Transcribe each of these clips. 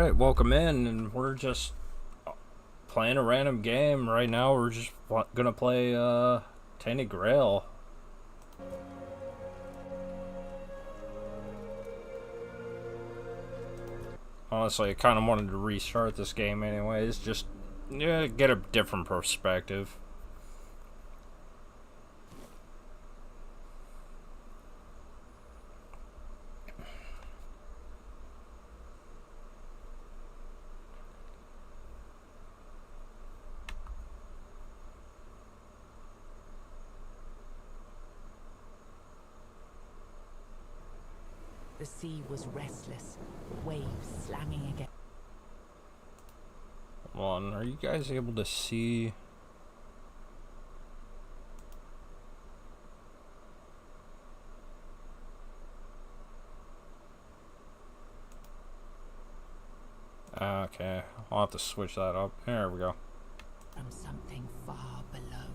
Alright, welcome in, and we're just playing a random game. Right now, we're just gonna play, Tainted Grail. Honestly, I kind of wanted to restart this game anyways, just, yeah, get a different perspective. The sea was restless, waves slamming against. Hold on, are you guys able to see? Okay, I'll have to switch that up. There we go. From something far below.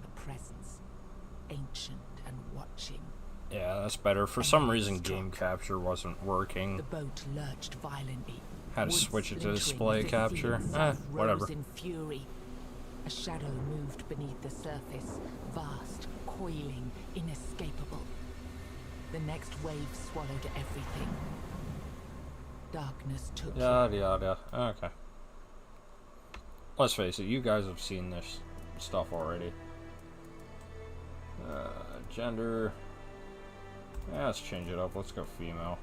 A presence, ancient and watching. Yeah, that's better. For some reason, game capture wasn't working. The boat lurched violently. Had to switch it to display capture. Whatever. In fury. A shadow moved beneath the surface, vast, coiling, inescapable. The next wave swallowed everything. Darkness took Yada yada. Okay. Let's face it, you guys have seen this stuff already. Gender. Yeah, let's change it up. Let's go female.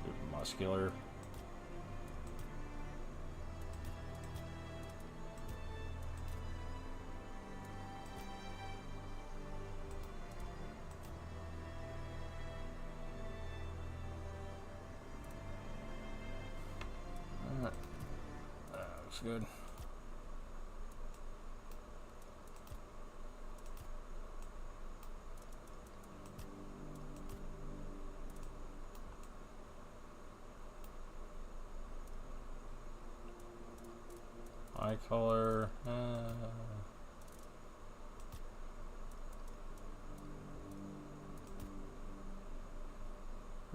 Do muscular. That's good. Eye color.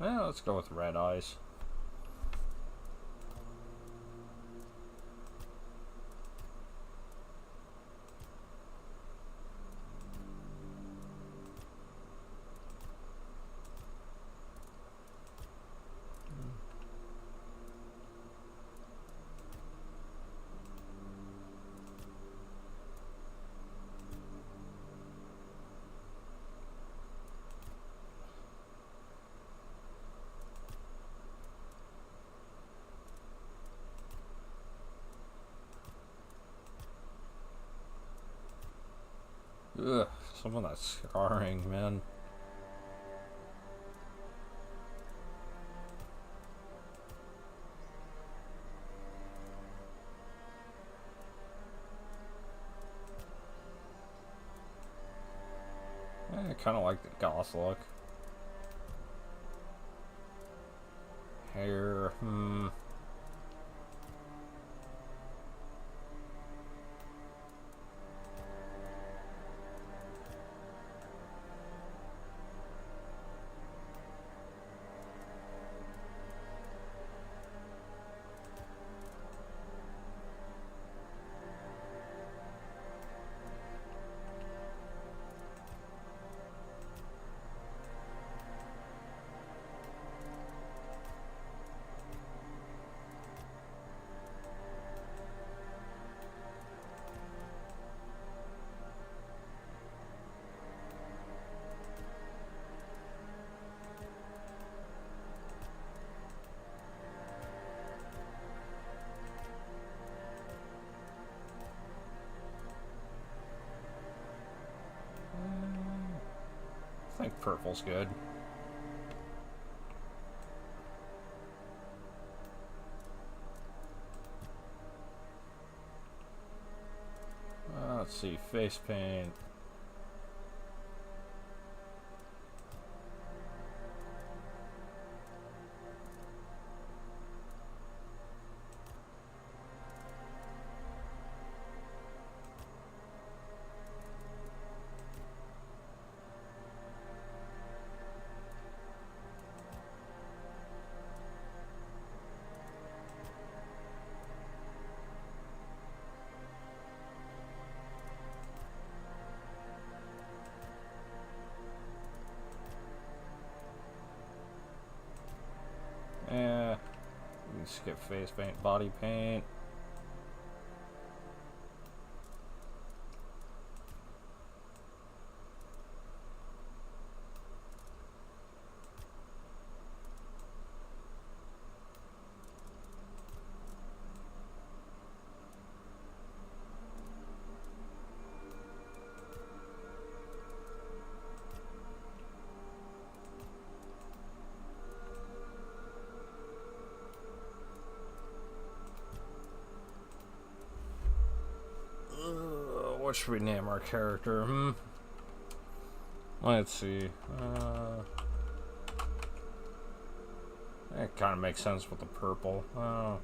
Yeah, let's go with red eyes. Ugh, some of that scarring, man. I kind of like the goth look. Hair, I think purple's good. Let's see, face paint. skip face paint, body paint. What should we name our character? Let's see. It kind of makes sense with the purple. I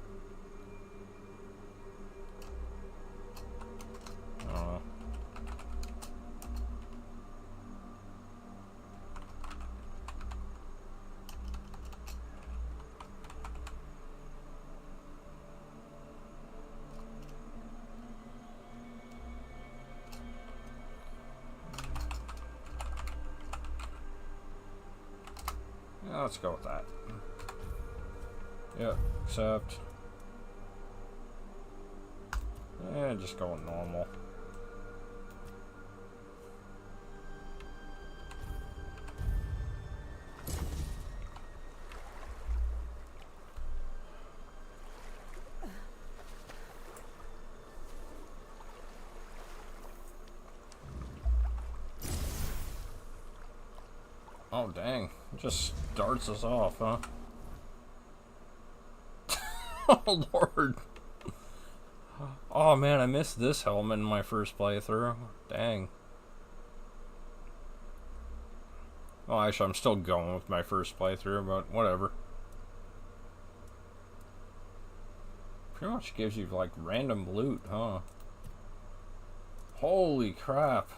don't know. Yeah, let's go with that. Yep, accept. Yeah, just go with normal. Oh dang, it just starts us off, huh? Oh lord. Oh man, I missed this helmet in my first playthrough. Dang. Well, actually, I'm still going with my first playthrough, but whatever. Pretty much gives you like random loot, huh? Holy crap.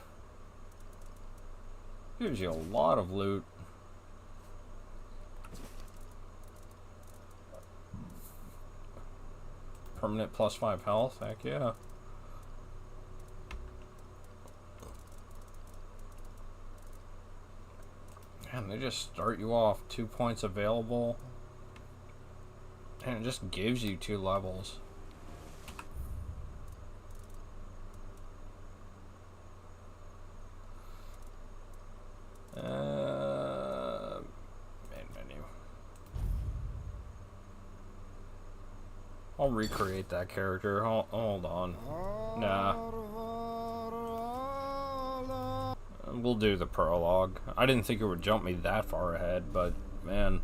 Gives you a lot of loot. Permanent +5 health, heck yeah. Man, they just start you off 2 points available. And it just gives you 2 levels. Main menu. I'll recreate that character. Hold on. Nah. We'll do the prologue. I didn't think it would jump me that far ahead, but man.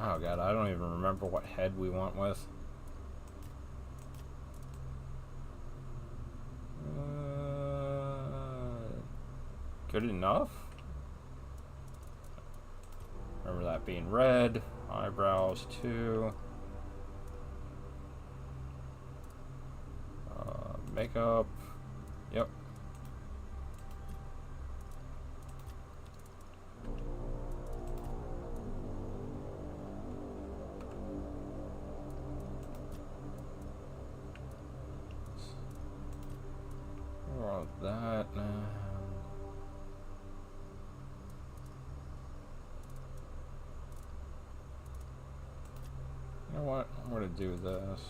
Oh god, I don't even remember what head we went with. Good enough? Remember that being red. Eyebrows too. Makeup. Yep. That now. You know what? I'm gonna do this.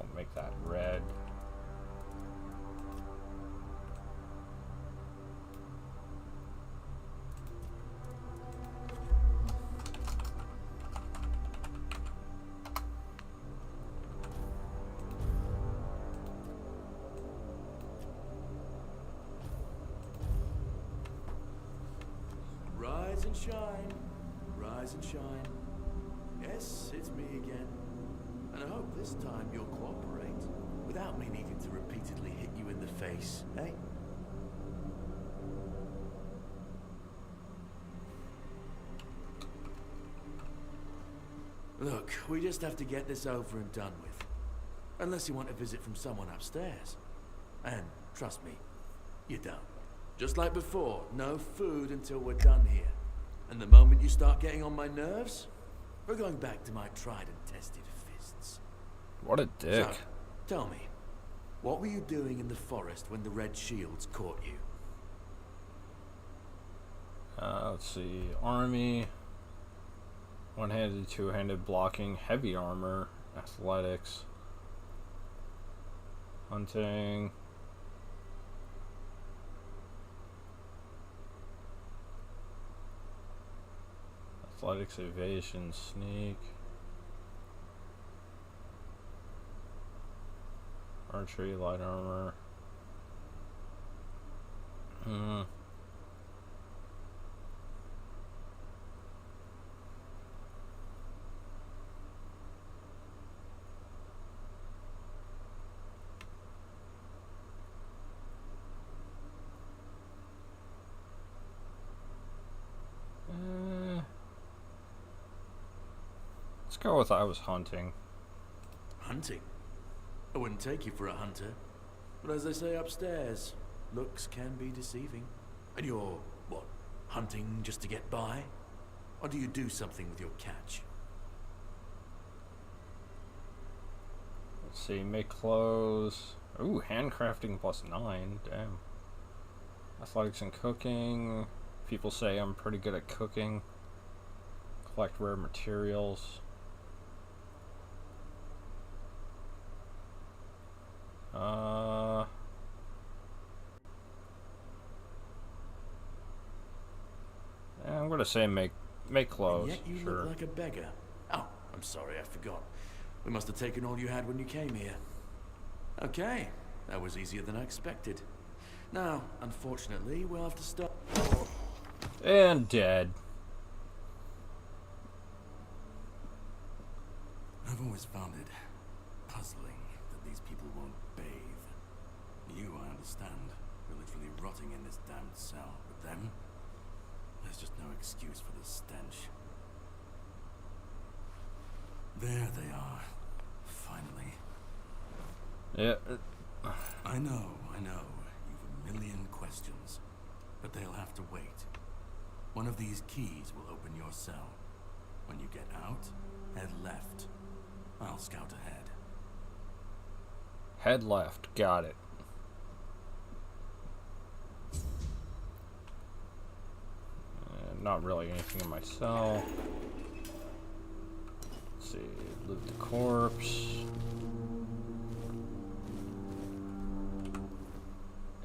I'll make that red. Rise and shine, rise and shine. Yes, it's me again. And I hope this time you'll cooperate without me needing to repeatedly hit you in the face, eh? Look, we just have to get this over and done with. Unless you want a visit from someone upstairs. And trust me, you don't. Just like before, no food until we're done here. And the moment you start getting on my nerves, we're going back to my tried and tested fists. What a dick. So, tell me, what were you doing in the forest when the Red Shields caught you? Let's see. Army. One-handed, two-handed blocking, heavy armor, athletics, hunting. Athletics, evasion, sneak. Archery, light armor. Let's go with I was hunting. Hunting? I wouldn't take you for a hunter. But as they say upstairs, looks can be deceiving. And you're, what, hunting just to get by? Or do you do something with your catch? Let's see, make clothes. Ooh, handcrafting +9. Damn. Athletics and cooking. People say I'm pretty good at cooking. Collect rare materials. Yeah, I'm gonna say make clothes. And yet you Sure. look like a beggar. Oh, I'm sorry, I forgot. We must have taken all you had when you came here. Okay, that was easier than I expected. Now, unfortunately, we'll have to start. And dead. I've always found it puzzling that these people won't bathe. You, I understand. You're literally rotting in this damned cell. But them? There's just no excuse for the stench. There they are. Finally. Yeah. I know. You've a million questions. But they'll have to wait. One of these keys will open your cell. When you get out, head left. I'll scout ahead. Head left. Got it. Not really anything in my cell. Let's see. Loot the corpse.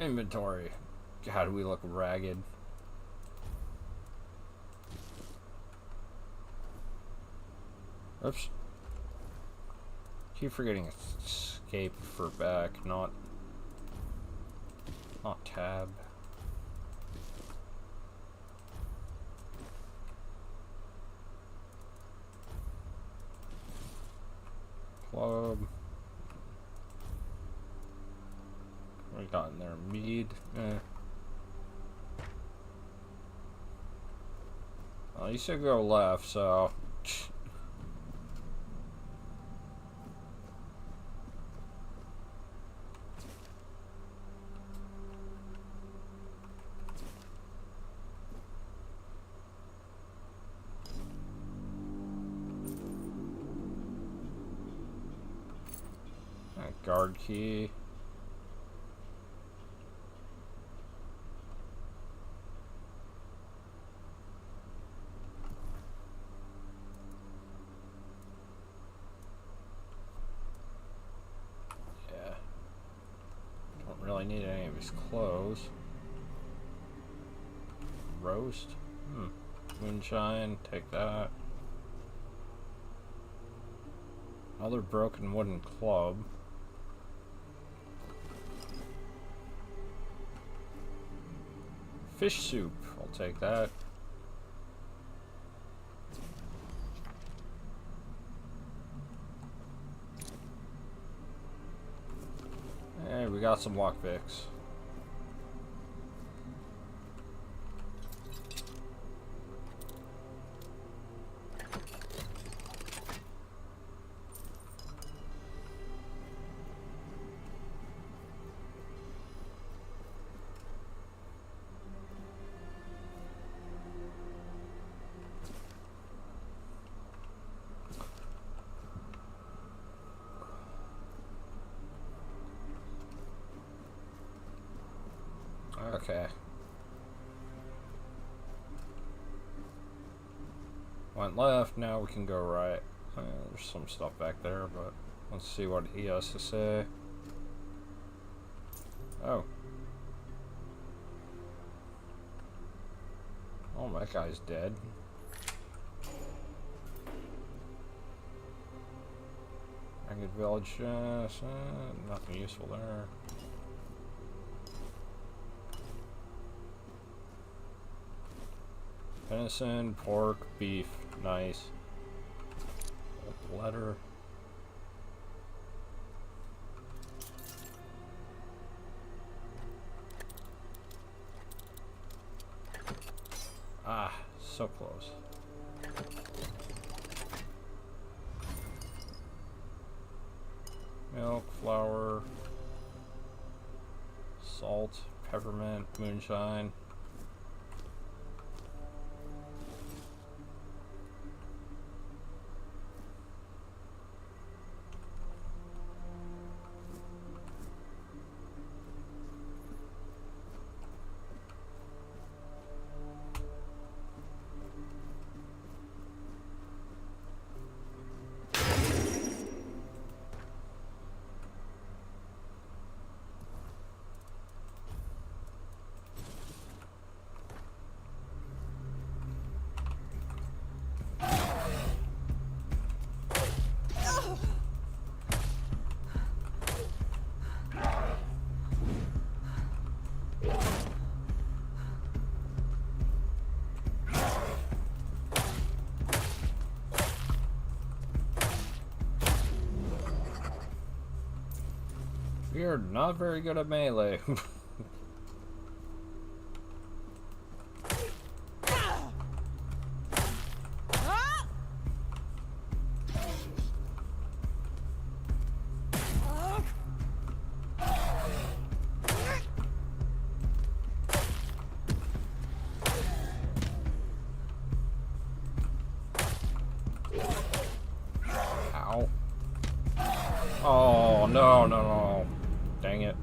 Inventory. God, we look ragged. Oops. Keep forgetting escape for back, not tab. Club. What we got in there? Mead. Well, you said go left, so. Guard key. Yeah. Don't really need any of his clothes. Roast. Moonshine. Take that. Another broken wooden club. Fish soup, I'll take that. Hey, we got some lockpicks. Okay. Went left, now we can go right. There's some stuff back there, but let's see what he has to say. Oh. Oh, that guy's dead. Ragged Village, nothing useful there. Venison, pork, beef, nice. Letter. Ah, so close. Milk, flour, salt, peppermint, moonshine. We are not very good at melee. Ow. Oh, no, no, no. Dang it.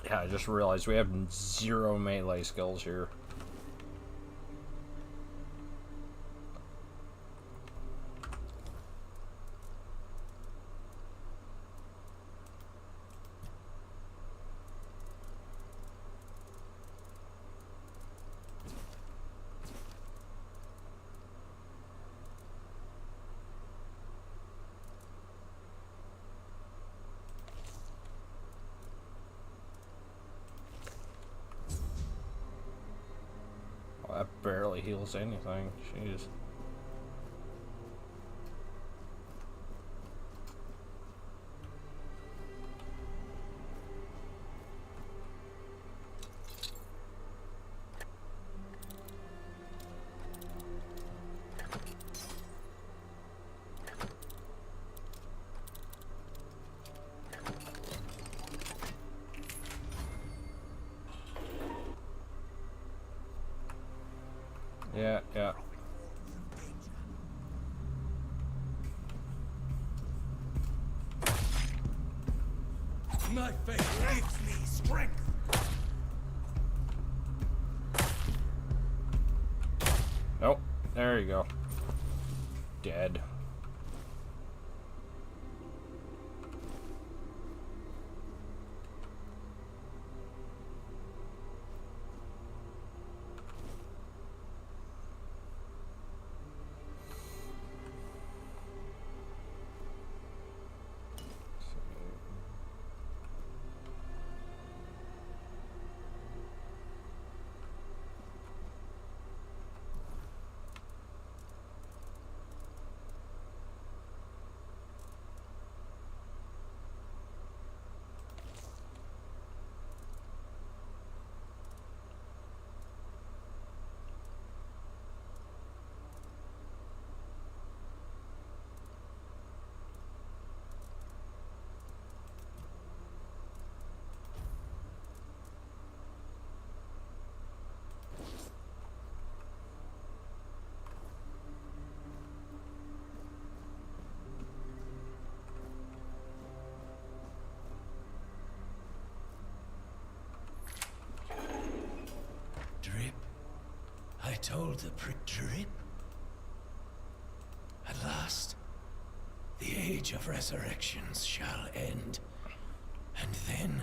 Yeah, I just realized we have 0 melee skills here. That barely heals anything. Jeez. Yeah, yeah. My faith gives me strength. Nope. There you go. Dead. told the Drip. At last, the age of resurrections shall end. And then,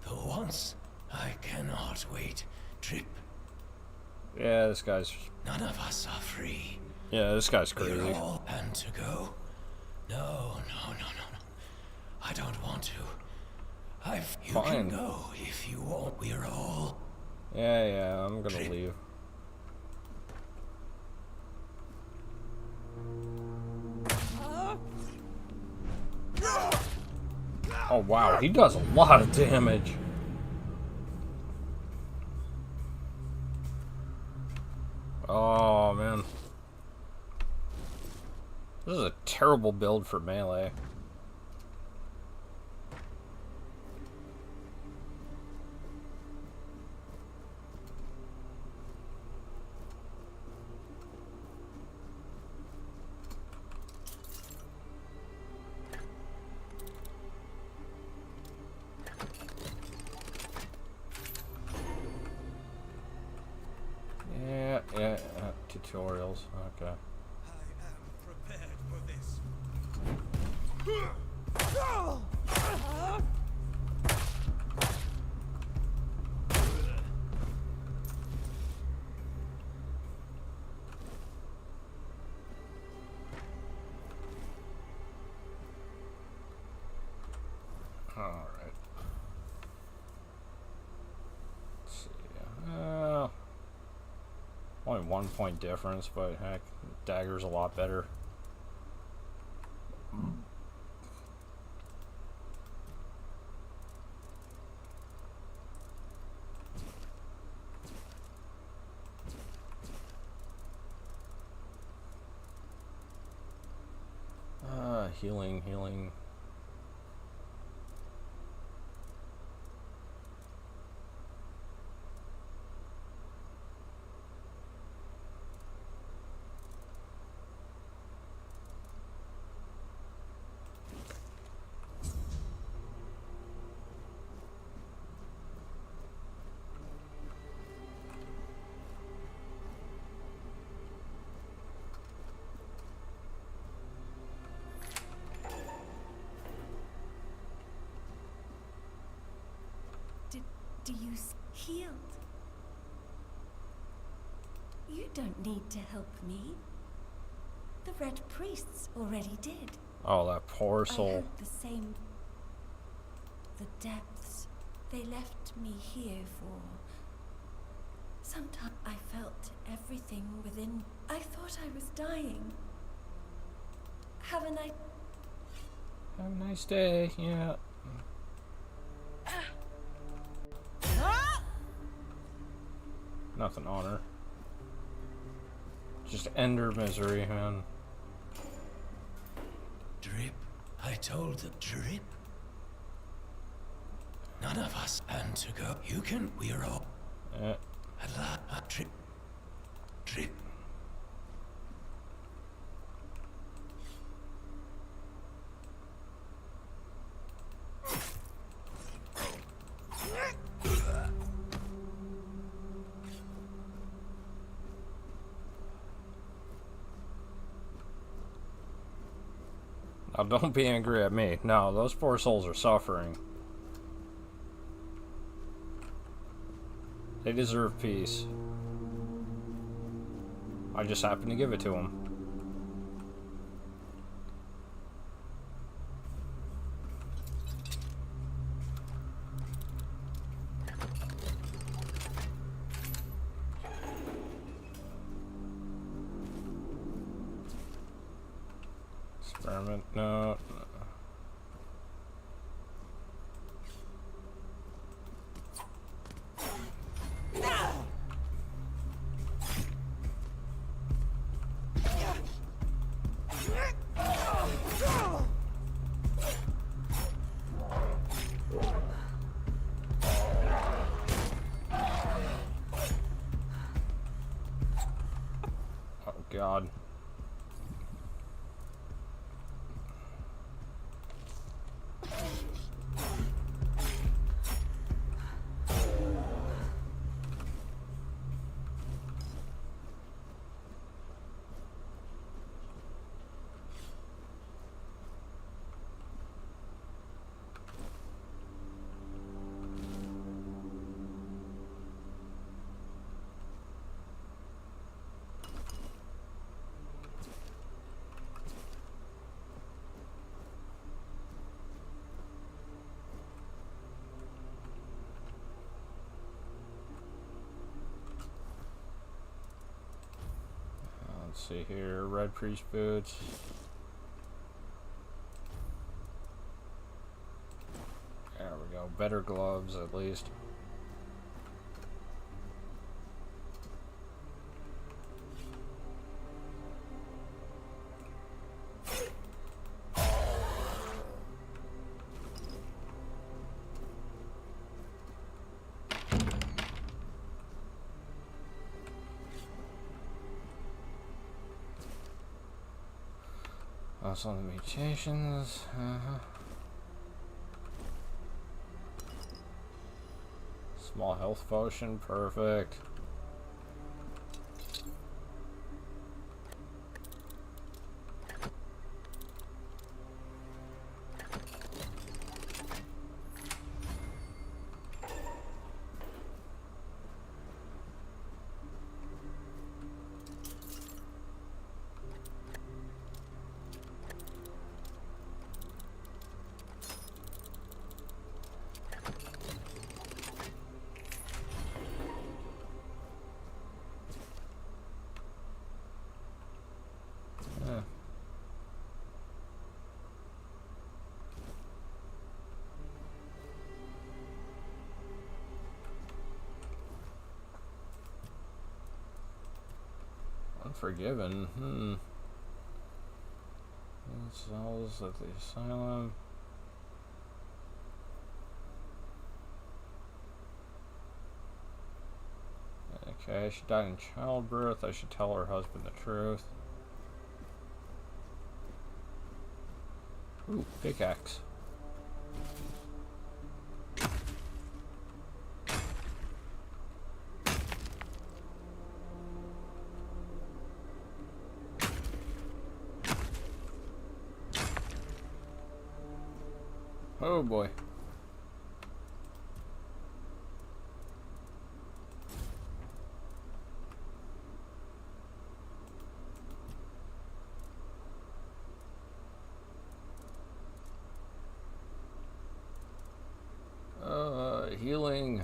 the once I cannot wait, Drip. Yeah, this guy's... None of us are free. Yeah, this guy's crazy. We're all and to go. No. I don't want to. You Fine. can go if you want. We're all... Yeah, I'm gonna leave. Oh wow, he does a lot of damage. Oh man. This is a terrible build for melee. Yeah, tutorials, okay. I am prepared for this. Alright. Let's see. Only 1 point difference, but heck, dagger's a lot better. Healing. Do you healed? You don't need to help me. The Red Priests already did. Oh, that poor I soul. had the same... The depths. They left me here for... Sometimes I felt everything within... I thought I was dying. Have a nice... Have a nice day, yeah. Nothing on her. Just end her misery, man. Drip. I told the Drip. None of us and to go. You can. We're all. Yeah. At last, Drip. Drip. Now don't be angry at me. No, those poor souls are suffering. They deserve peace. I just happen to give it to them. Experiment, no. Oh God. see here. Red priest boots. There we go. Better gloves, at least. On the mutations. Small health potion, perfect. Unforgiven. Cells at the asylum. Okay, she died in childbirth. I should tell her husband the truth. Ooh, pickaxe. Oh boy. Healing.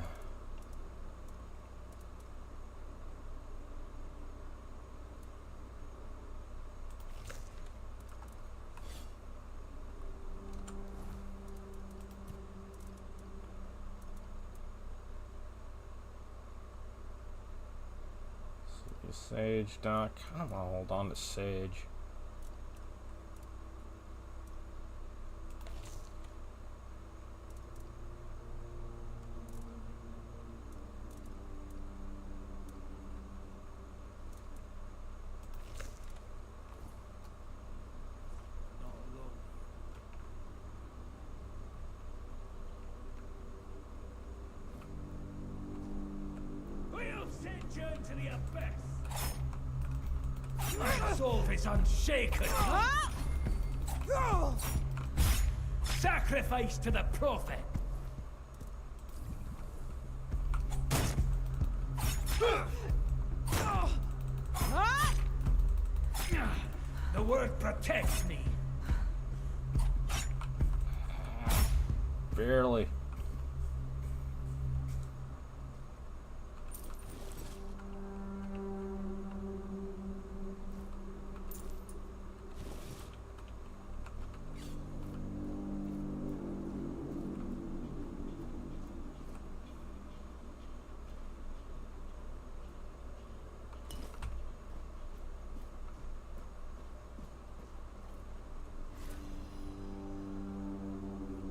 Sage, Doc. I don't want to hold on to Sage. We'll send you to the abyss. My soul is unshaken. Sacrifice to the prophet. The word protects me. Barely.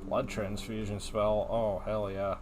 Blood transfusion spell. Oh, hell yeah.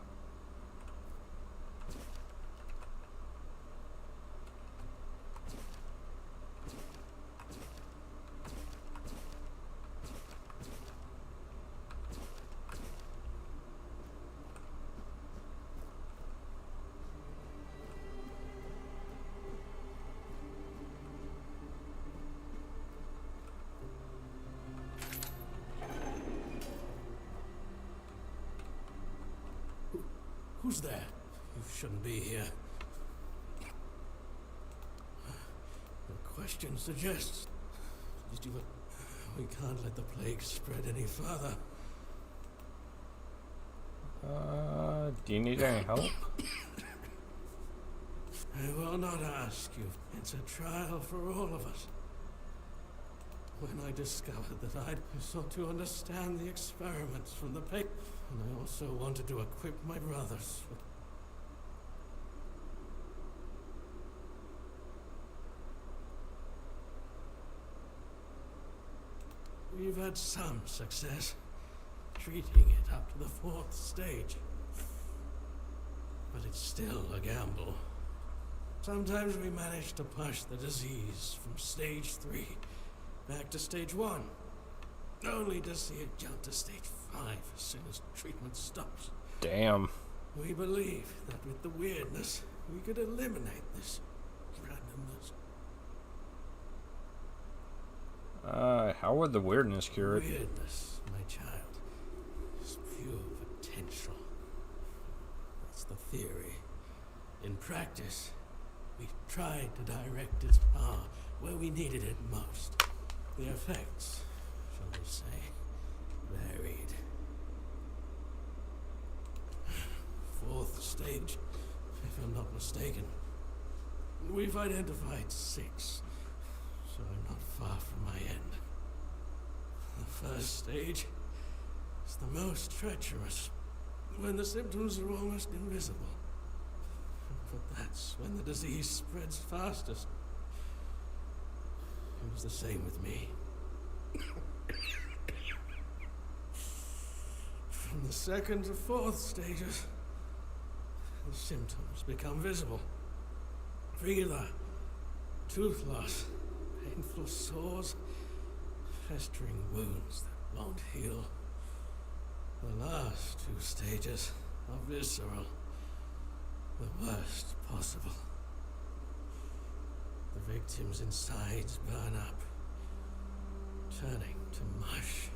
Who's there? You shouldn't be here. The question suggests that we can't let the plague spread any further. Do you need any help? I will not ask you. It's a trial for all of us. when I discovered that I'd sought to understand the experiments from the paper, and I also wanted to equip my brothers with... We've had some success treating it up to the 4th stage. But it's still a gamble. Sometimes we manage to push the disease from stage 3 back to stage 1, only to see it jump to stage 5 as soon as treatment stops. Damn. We believe that with the weirdness, we could eliminate this randomness. How would the weirdness cure it? Weirdness, my child, is pure potential. That's the theory. In practice, we tried to direct its power where we needed it most. The effects, shall we say, varied. 4th stage, if I'm not mistaken. We've identified 6, so I'm not far from my end. The 1st stage is the most treacherous, when the symptoms are almost invisible. But that's when the disease spreads fastest. It was the same with me. From the 2nd to 4th stages, the symptoms become visible. Fever, tooth loss, painful sores, festering wounds that won't heal. The last 2 stages are visceral, the worst possible. The victim's insides burn up, turning to mush.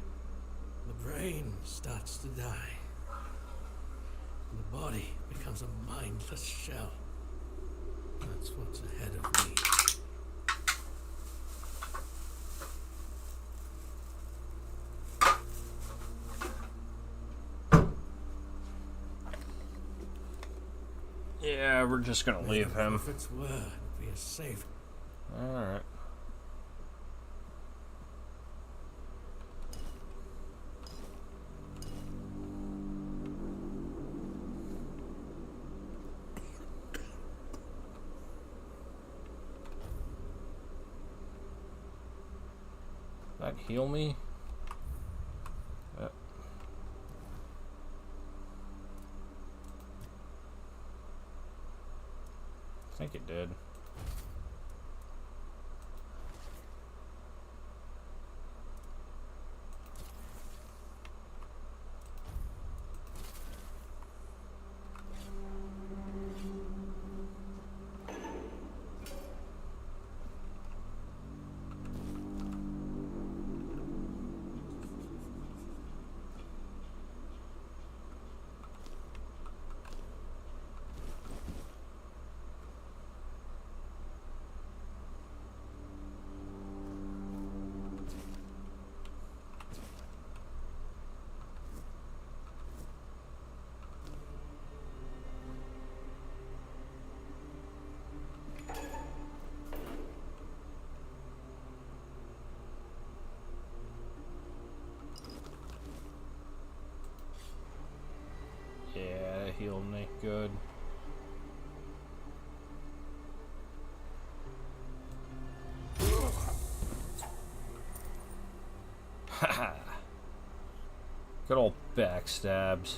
The brain starts to die. And the body becomes a mindless shell. That's what's ahead of me. Yeah, we're just gonna leave him. If it's word, be a safe. Alright. That heal me? I think it did. Yeah, it healed me. Good. Haha. Good old backstabs.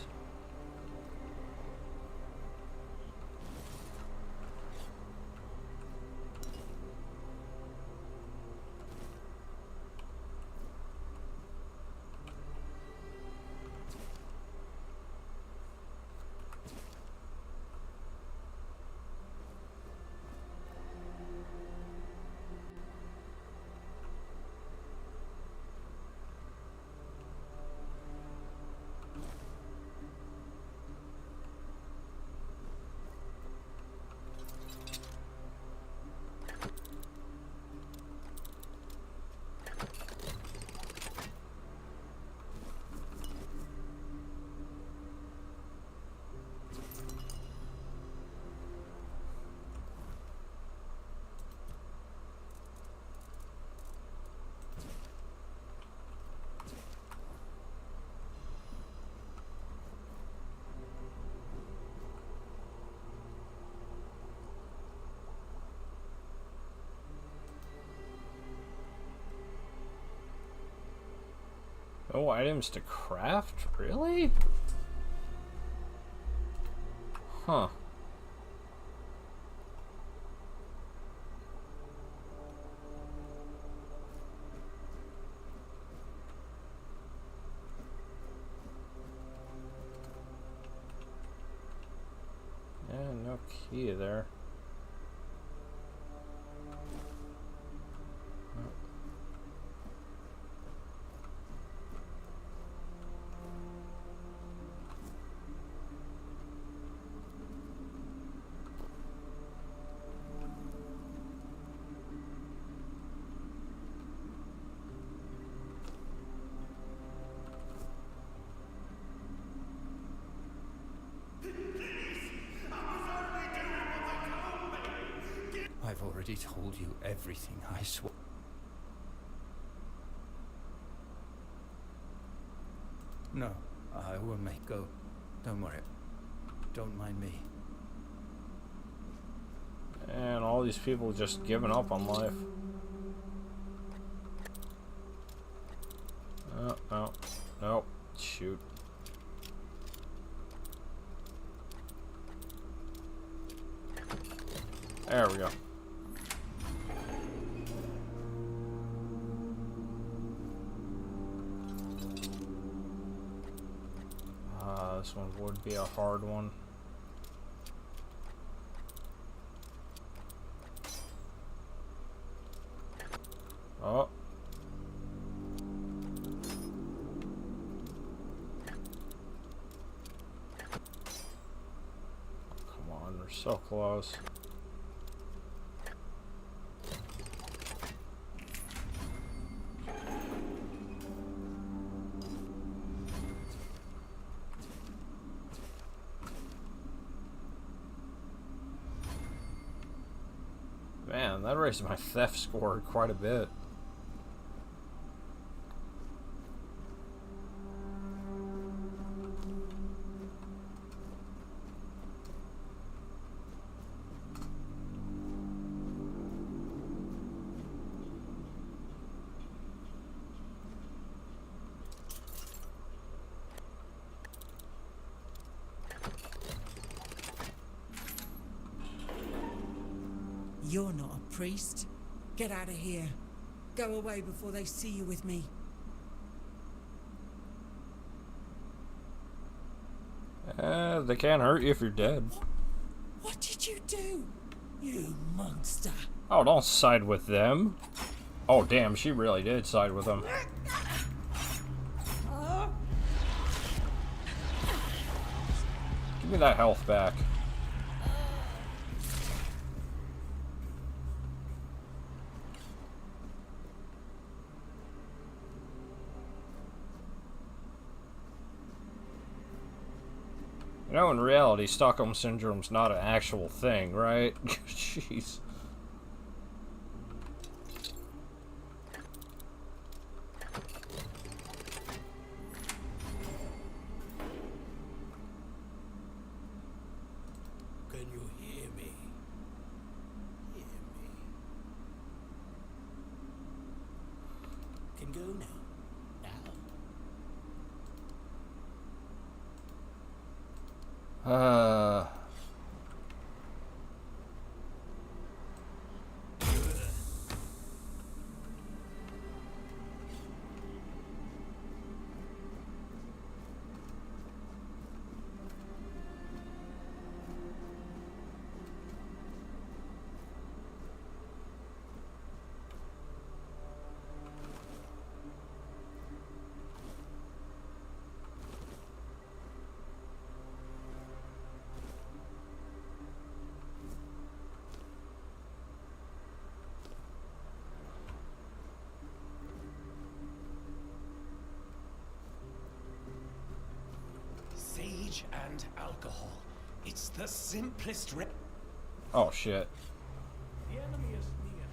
No items to craft? Really? Huh. Yeah, no key there. I've already told you everything, I swear. No, I will make go. Don't worry. Don't mind me. And all these people just giving up on life. Oh, oh, no. Shoot. There we go. This one would be a hard one. Oh. Come on, we're so close. Man, that raised my theft score quite a bit. You're not a priest. Get out of here. Go away before they see you with me. They can't hurt you if you're dead. What did you do? You monster. Oh, don't side with them. Oh, damn, she really did side with them. Give me that health back. You know, in reality, Stockholm Syndrome's not an actual thing, right? Jeez. Can you hear me? Hear me. Can go now. Sage and alcohol. It's the simplest Oh, shit. The enemy is near.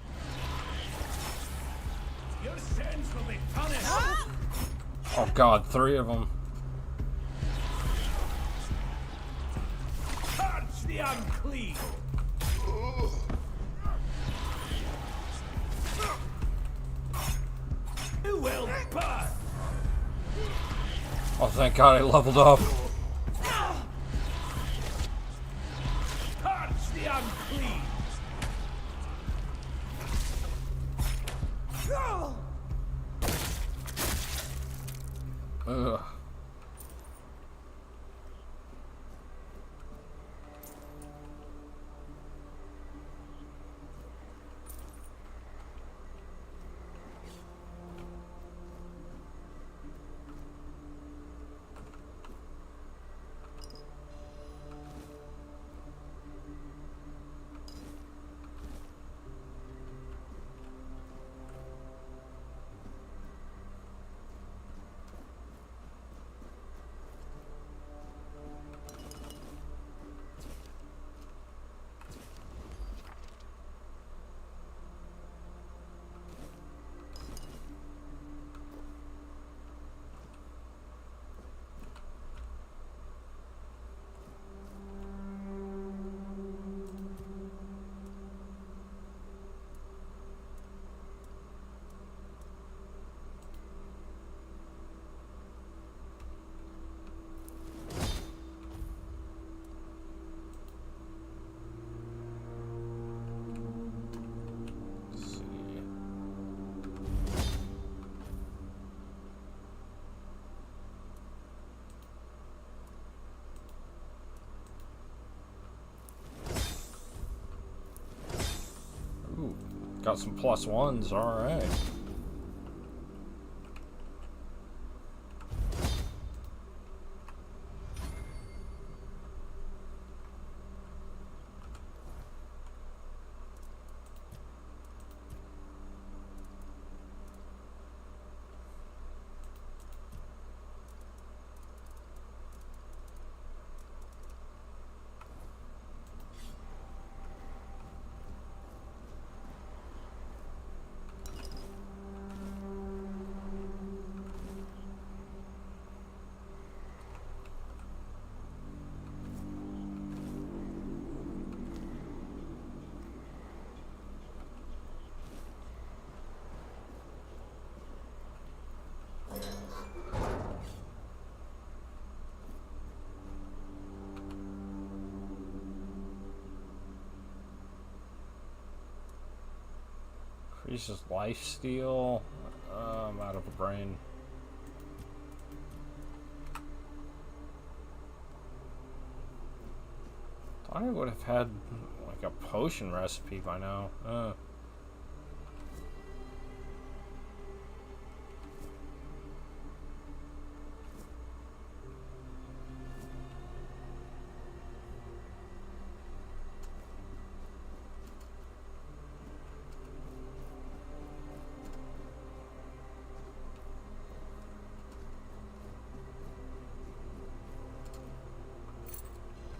Your sins will be punished. Oh, God, 3 of them. Purge the unclean. You will burn. Oh, thank God I leveled up. Purge the unclean! Ugh. Ooh, got some +1s, alright. Increases lifesteal. I'm out of a brain. Thought I would have had like a potion recipe by now.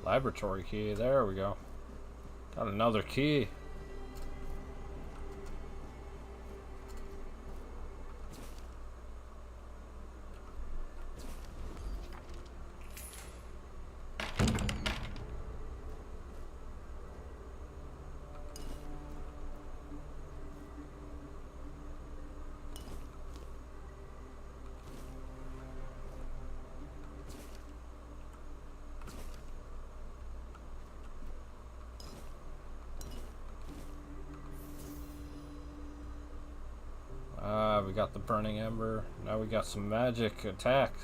Laboratory key, there we go. Got another key. We got the burning ember. Now we got some magic attack.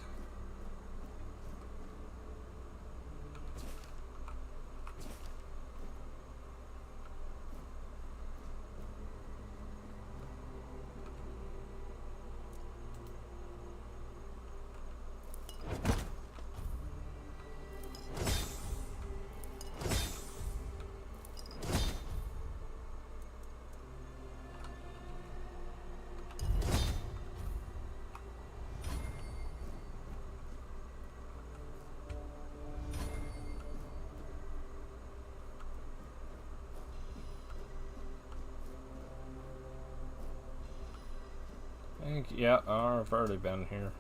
Yeah, I've already been here.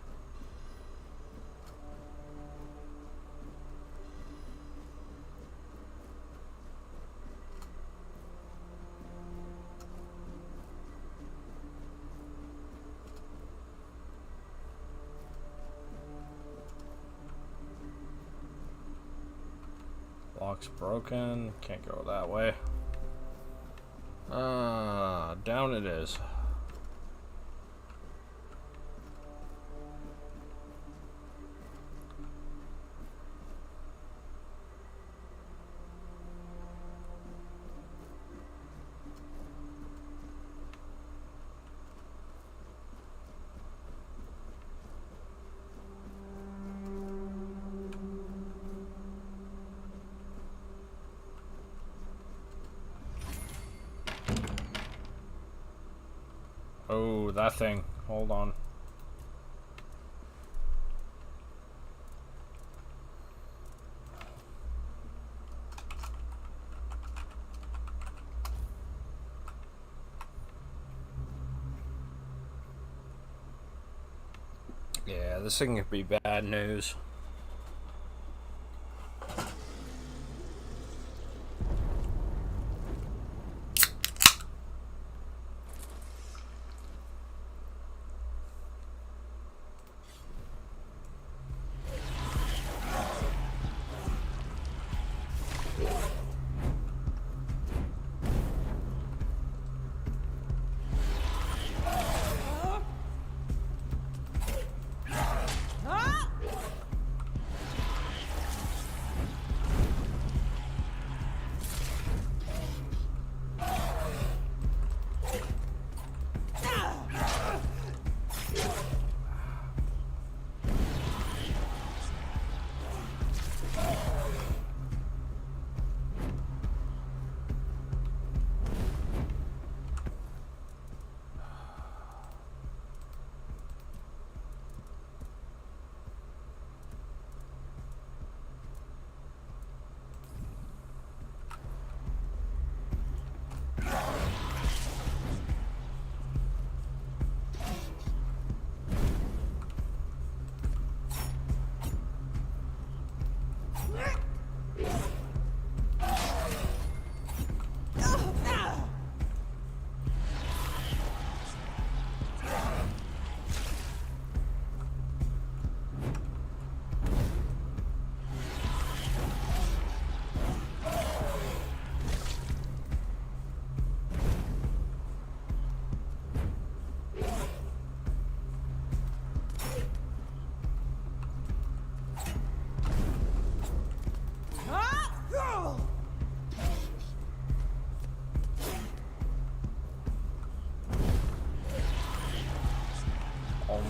Looks broken. Can't go that way. Down it is. Oh, that thing. Hold on. Yeah, this thing could be bad news.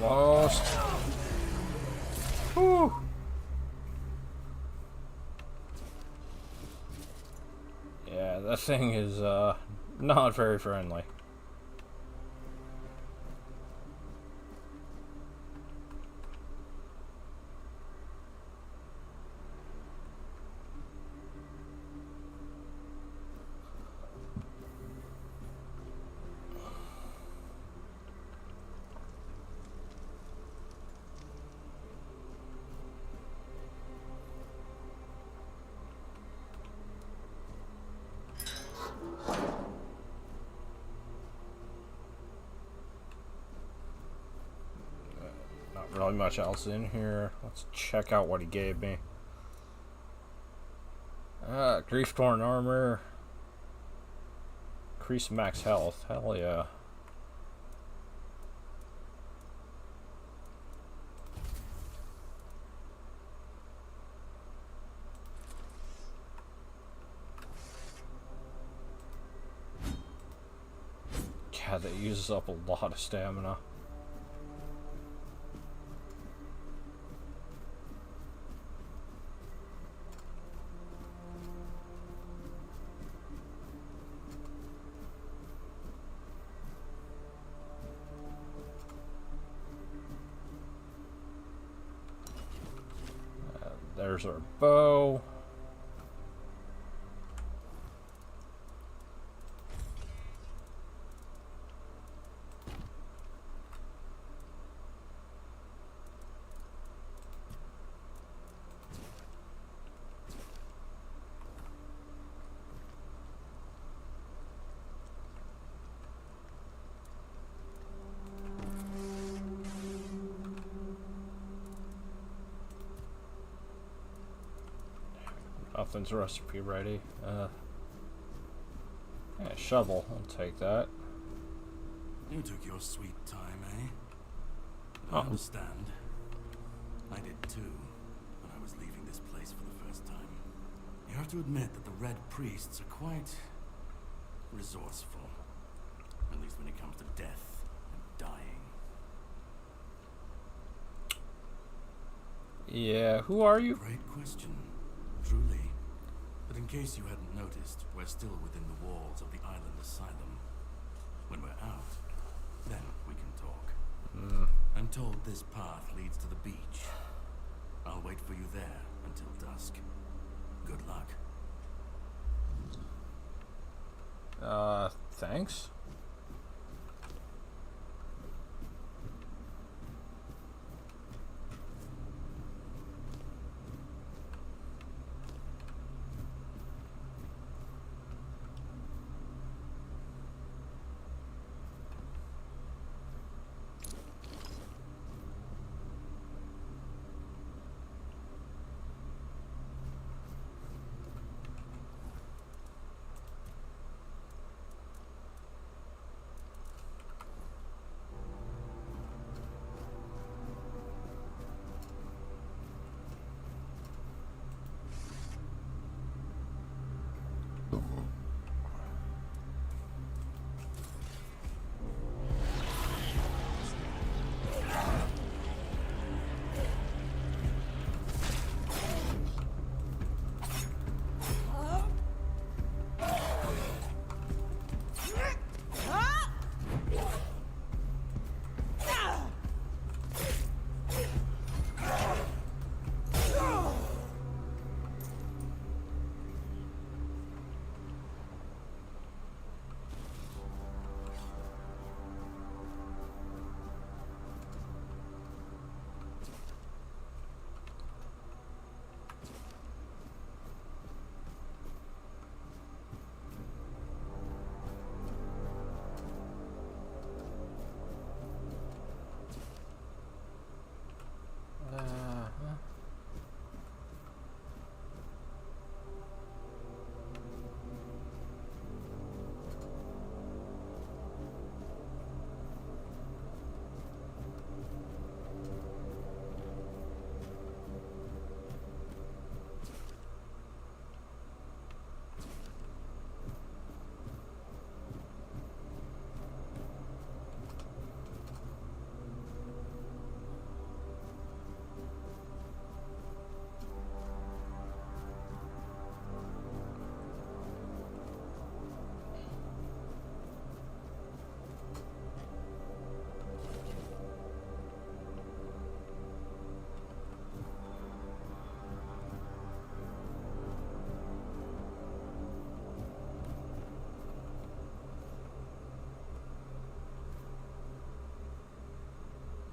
Almost. Whew. Yeah, that thing is not very friendly. Really much else in here. Let's check out what he gave me. Grief torn armor. Increase max health. Hell yeah. God, that uses up a lot of stamina. There's our bow. nothing's recipe ready. Yeah, shovel. I'll take that. You took your sweet time, eh? Oh. I understand. I did too, when I was leaving this place for the first time. You have to admit that the Red Priests are quite resourceful. At least when it comes to death and dying. Yeah, who are you? Great question, truly. But in case you hadn't noticed, we're still within the walls of the island asylum. When we're out, then we can talk. I'm told this path leads to the beach. I'll wait for you there until dusk. Good luck. Thanks.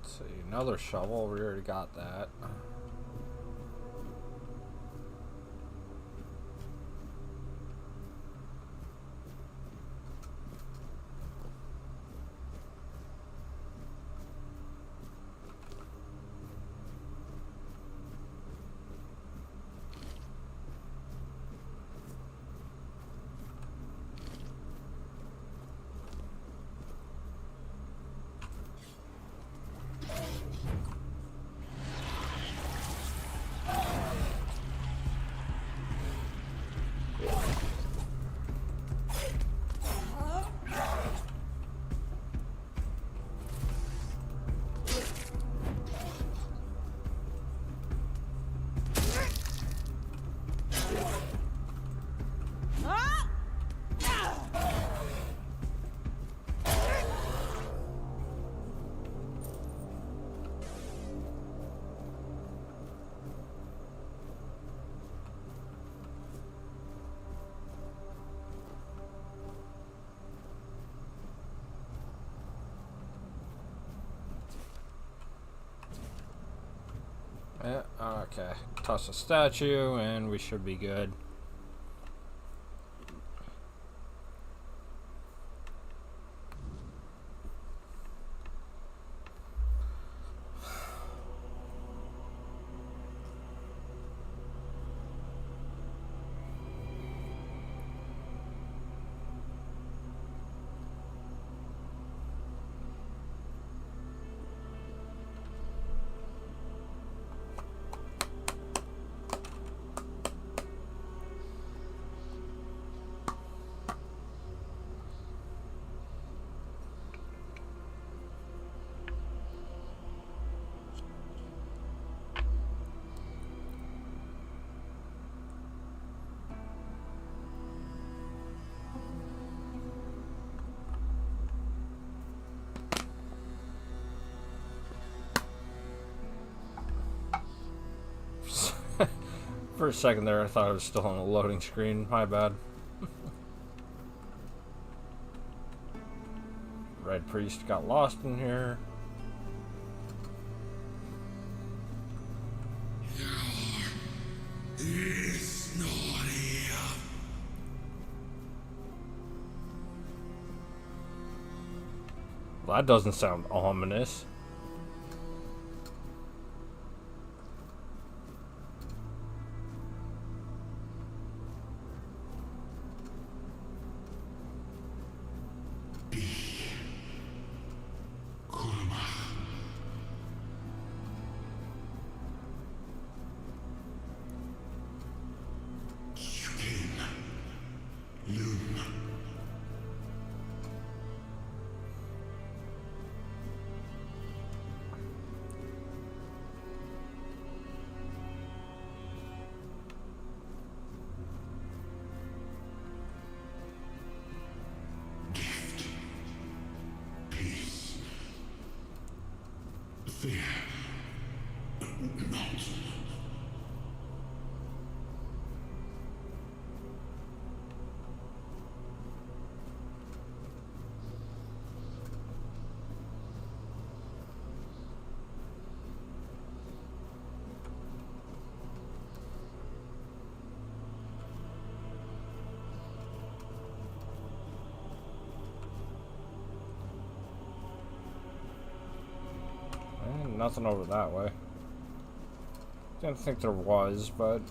See, another shovel. We already got that. Yeah, okay. Toss a statue and we should be good. For a second there, I thought I was still on the loading screen. My bad. Red Priest got lost in here. It's not here. Well, that doesn't sound ominous. Fear. Not. Nothing over that way. Didn't think there was, but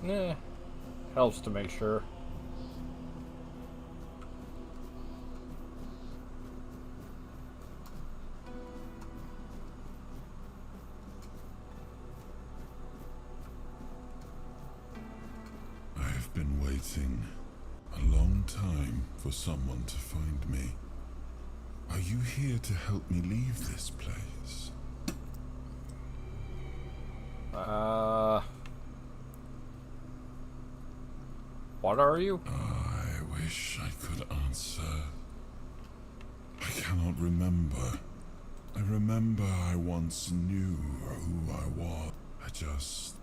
helps to make sure. I've been waiting a long time for someone to find me. Are you here to help me leave this place? What are you? I wish I could answer. I cannot remember. I remember I once knew who I was.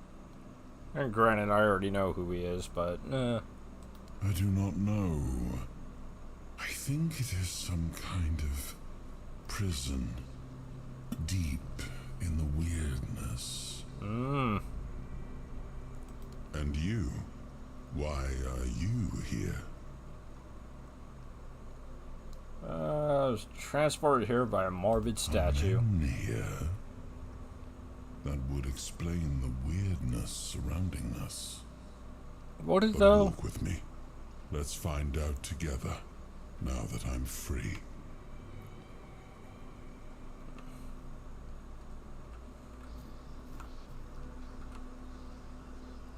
And granted, I already know who he is, but I do not know. I think it is some kind of prison. Deep in the weirdness. And you? Why are you here? I was transported here by a morbid statue. Here? That would explain the weirdness surrounding us. What is But though? walk with me. Let's find out together, now that I'm free.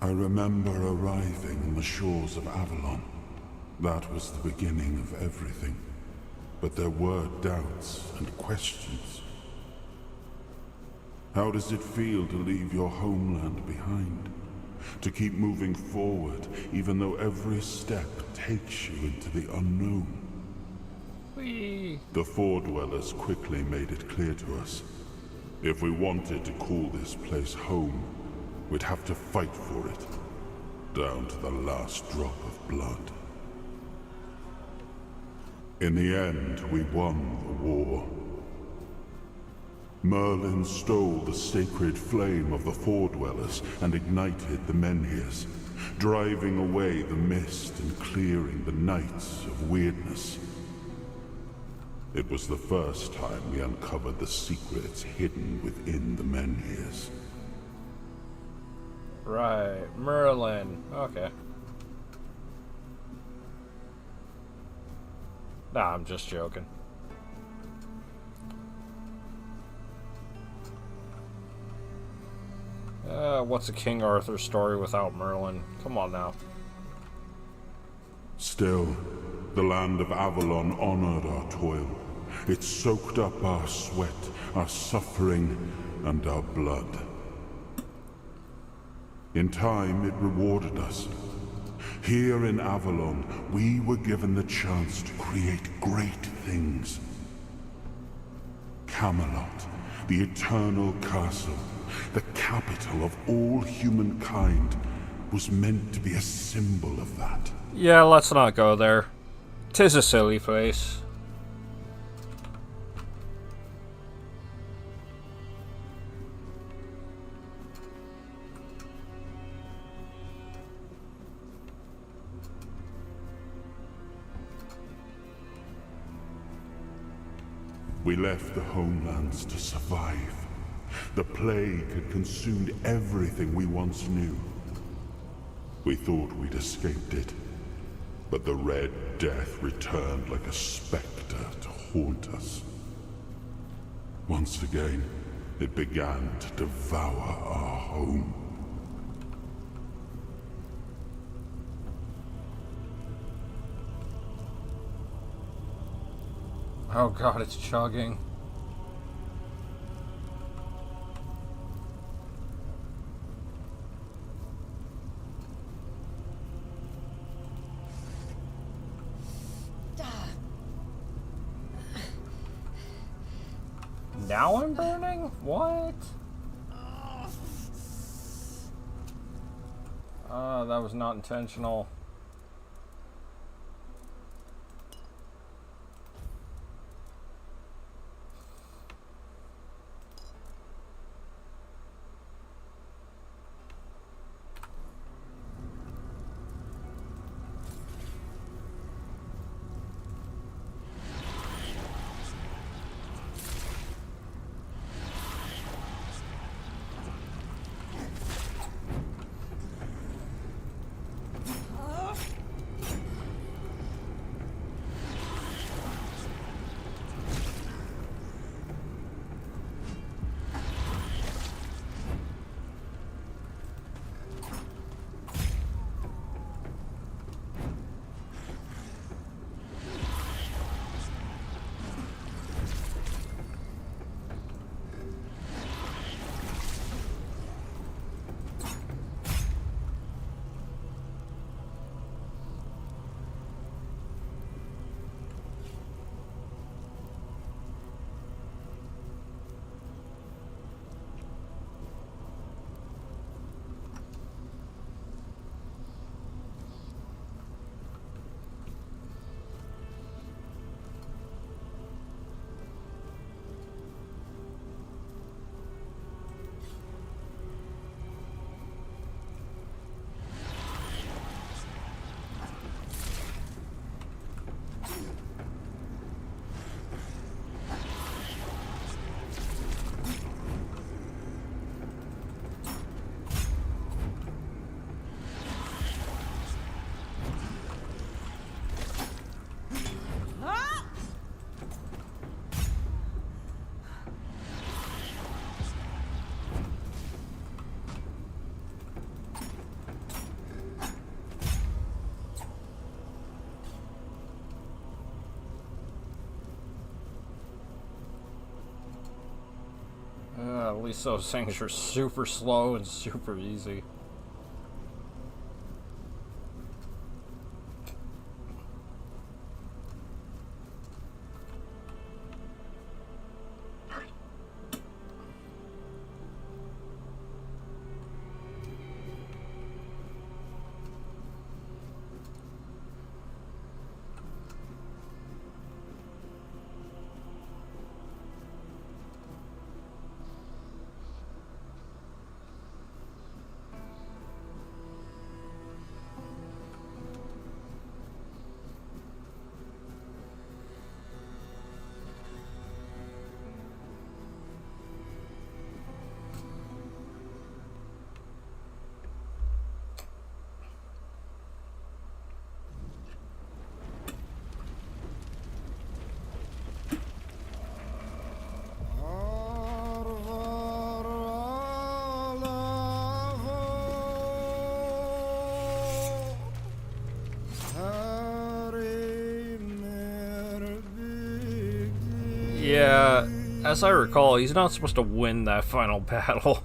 I remember arriving on the shores of Avalon. That was the beginning of everything. But there were doubts and questions. How does it feel to leave your homeland behind? To keep moving forward, even though every step takes you into the unknown? The Four Dwellers quickly made it clear to us. If we wanted to call this place home, we'd have to fight for it, down to the last drop of blood. In the end, we won the war. Merlin stole the sacred flame of the Four Dwellers and ignited the Menhirs, driving away the mist and clearing the nights of weirdness. It was the first time we uncovered the secrets hidden within the Menhirs. Right, Merlin. Okay. Nah, I'm just joking. What's a King Arthur story without Merlin? Come on now. Still, the land of Avalon honored our toil. It soaked up our sweat, our suffering, and our blood. In time, it rewarded us. Here in Avalon, we were given the chance to create great things. Camelot, the eternal castle, the capital of all humankind, was meant to be a symbol of that. Yeah, let's not go there. 'Tis a silly place. We left the homelands to survive. The plague had consumed everything we once knew. We thought we'd escaped it, but the Red Death returned like a specter to haunt us. Once again, it began to devour our home. Oh god, it's chugging. Now I'm burning? What? That was not intentional. At least those things are super slow and super easy. Yeah, as I recall, he's not supposed to win that final battle.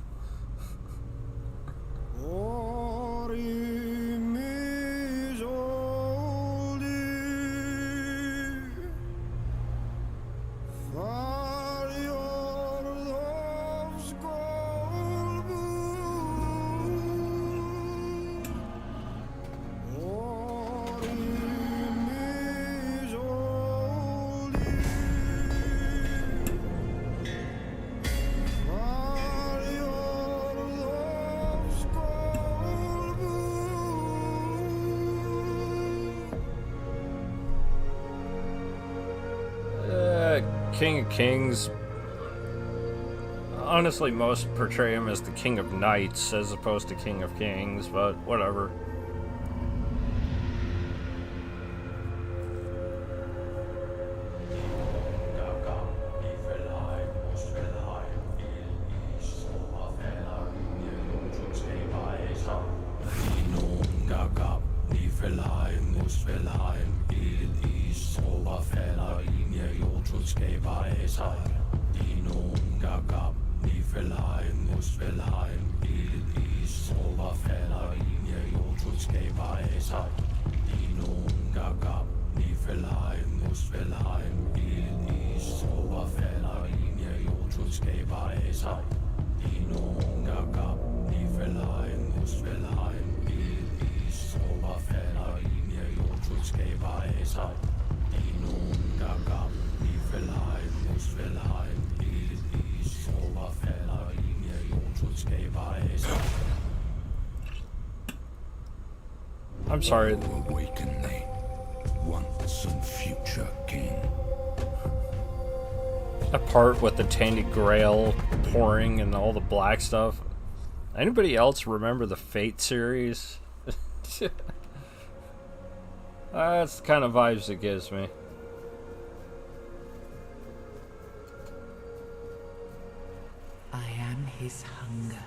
King of Kings. Honestly, most portray him as the King of Knights as opposed to King of Kings, but whatever. I'm sorry. Awaken thee, once and future king. That part with the Tainted Grail pouring and all the black stuff. Anybody else remember the Fate series? That's the kind of vibes it gives me. I am his hunger,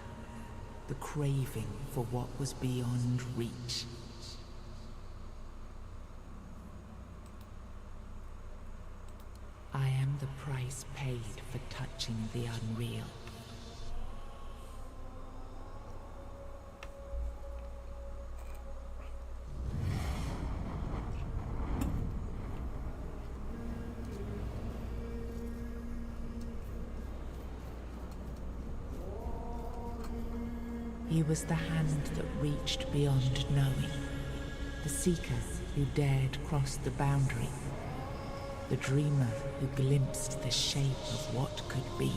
the craving for what was beyond reach. I am the price paid for touching the unreal. He was the hand that reached beyond knowing, the seeker who dared cross the boundary, the dreamer who glimpsed the shape of what could be.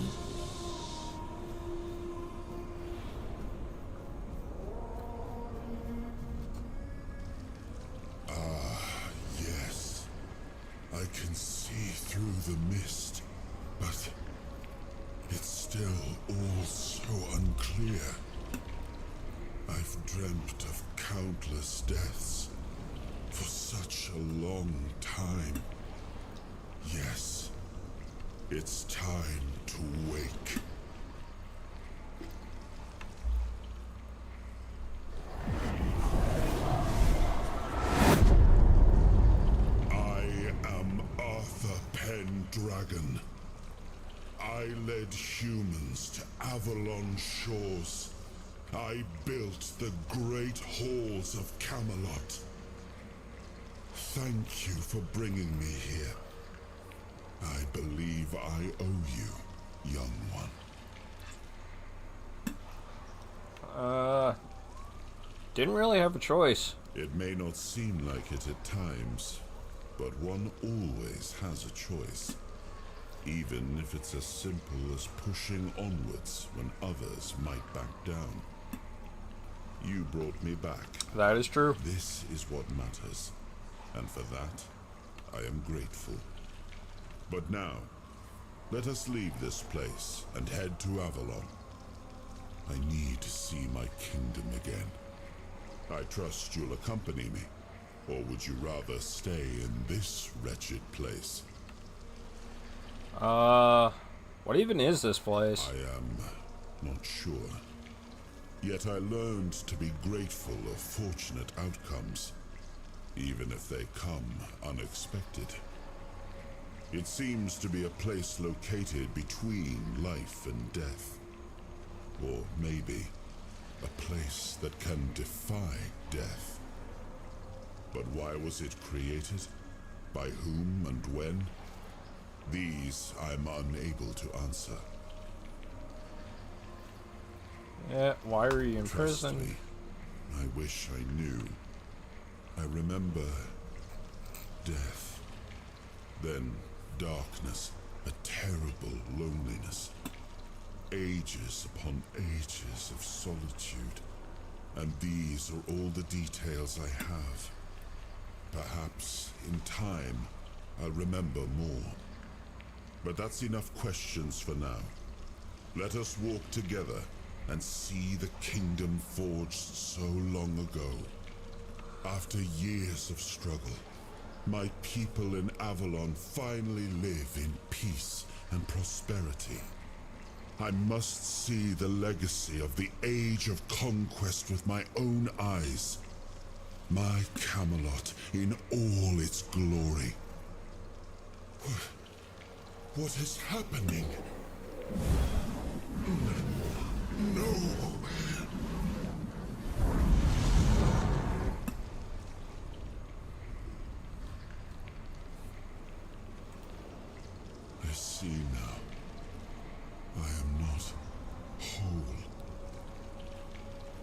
Yes. I can see through the mist, but it's still all so unclear. I've dreamt of countless deaths for such a long time. Yes, it's time to wake. I am Arthur Pendragon. I led humans to Avalon shores. I built the great halls of Camelot. Thank you for bringing me here. I believe I owe you, young one. Didn't really have a choice. It may not seem like it at times, but one always has a choice. Even if it's as simple as pushing onwards when others might back down. You brought me back. That is true. This is what matters, and for that, I am grateful. But now, let us leave this place and head to Avalon. I need to see my kingdom again. I trust you'll accompany me, or would you rather stay in this wretched place? What even is this place? I am not sure. Yet I learned to be grateful of fortunate outcomes, even if they come unexpected. It seems to be a place located between life and death. Or maybe a place that can defy death. But why was it created? By whom and when? These I'm unable to answer. Yeah, why are you in Trust prison? me, I wish I knew. I remember death, then darkness, a terrible loneliness, ages upon ages of solitude, and these are all the details I have. Perhaps in time I'll remember more. But that's enough questions for now. Let us walk together and see the kingdom forged so long ago. After years of struggle, my people in Avalon finally live in peace and prosperity. I must see the legacy of the Age of Conquest with my own eyes. My Camelot in all its glory. What is happening? No! I see now. I am not whole.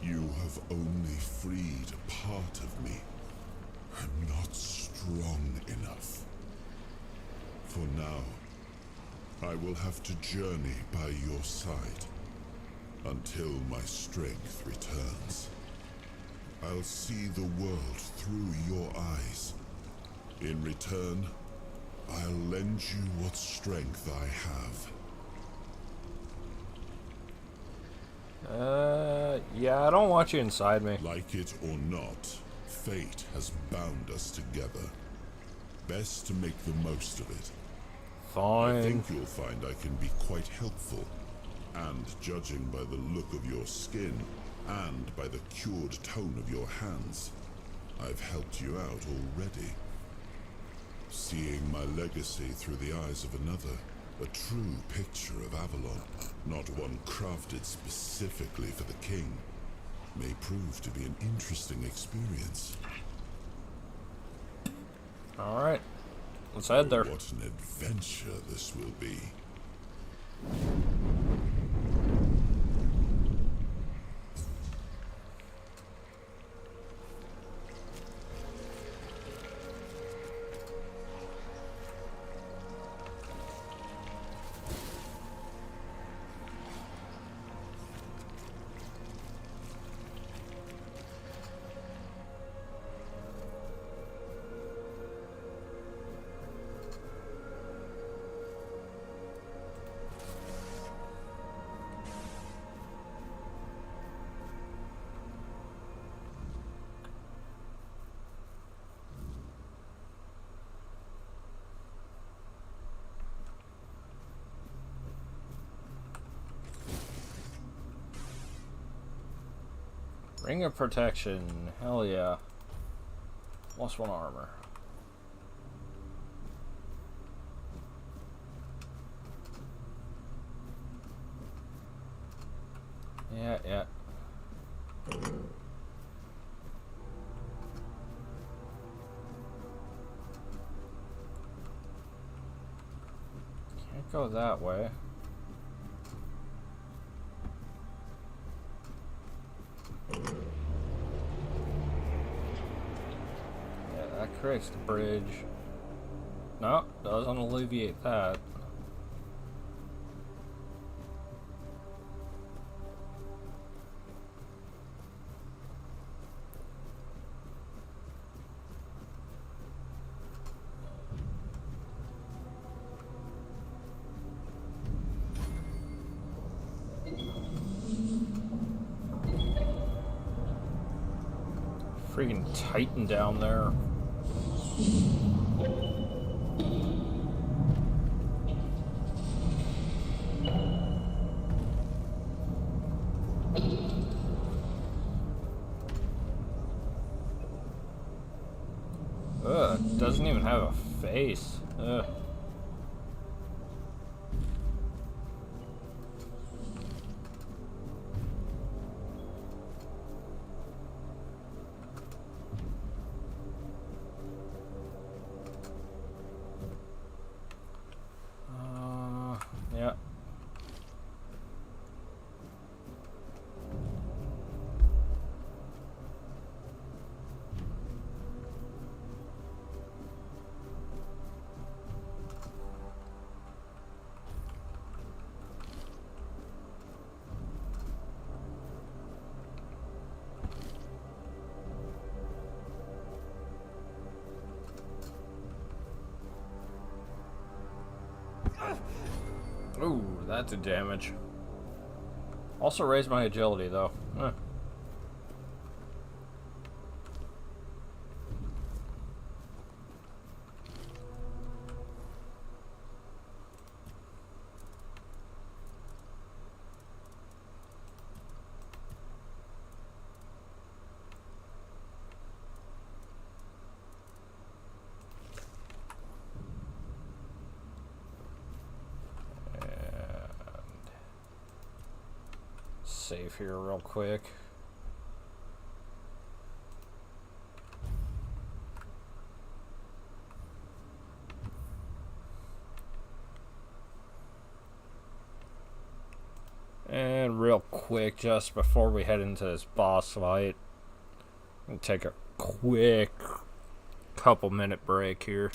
You have only freed a part of me. I'm not strong enough. For now, I will have to journey by your side until my strength returns. I'll see the world through your eyes. In return, I'll lend you what strength I have. Yeah, I don't want you inside me. Like it or not, fate has bound us together. Best to make the most of it. Fine. I think you'll find I can be quite helpful. And judging by the look of your skin, and by the cured tone of your hands, I've helped you out already. Seeing my legacy through the eyes of another, a true picture of Avalon, not one crafted specifically for the king, may prove to be an interesting experience. Alright. Let's head there. What an adventure this will be. Ring of Protection. Hell yeah. +1 armor. Yeah. Can't go that way. That creates the bridge. No, doesn't alleviate that. Freaking Titan down there. Ugh, doesn't even have a face. Ugh. Yeah. Ooh, that did damage. Also raised my agility, though. Save here real quick. And real quick, just before we head into this boss fight, I'm gonna take a quick couple-minute break here.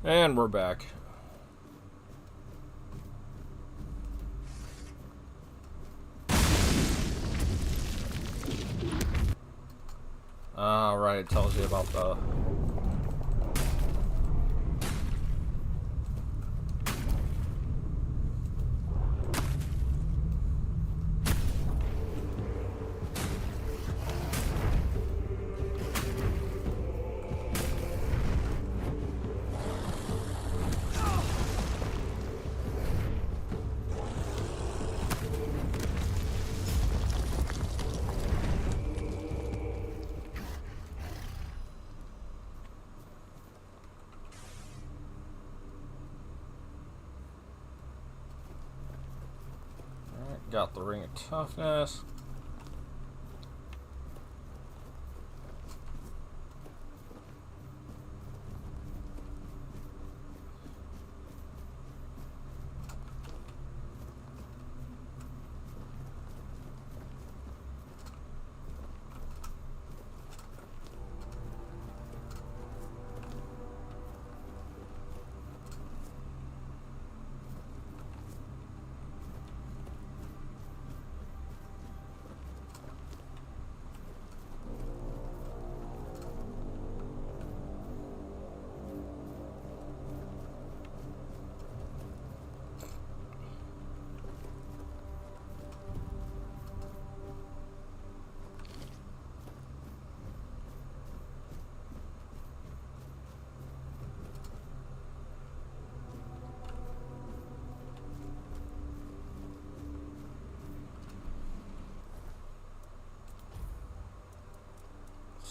And we're back. Right, it tells you about the... Got the Ring of Toughness.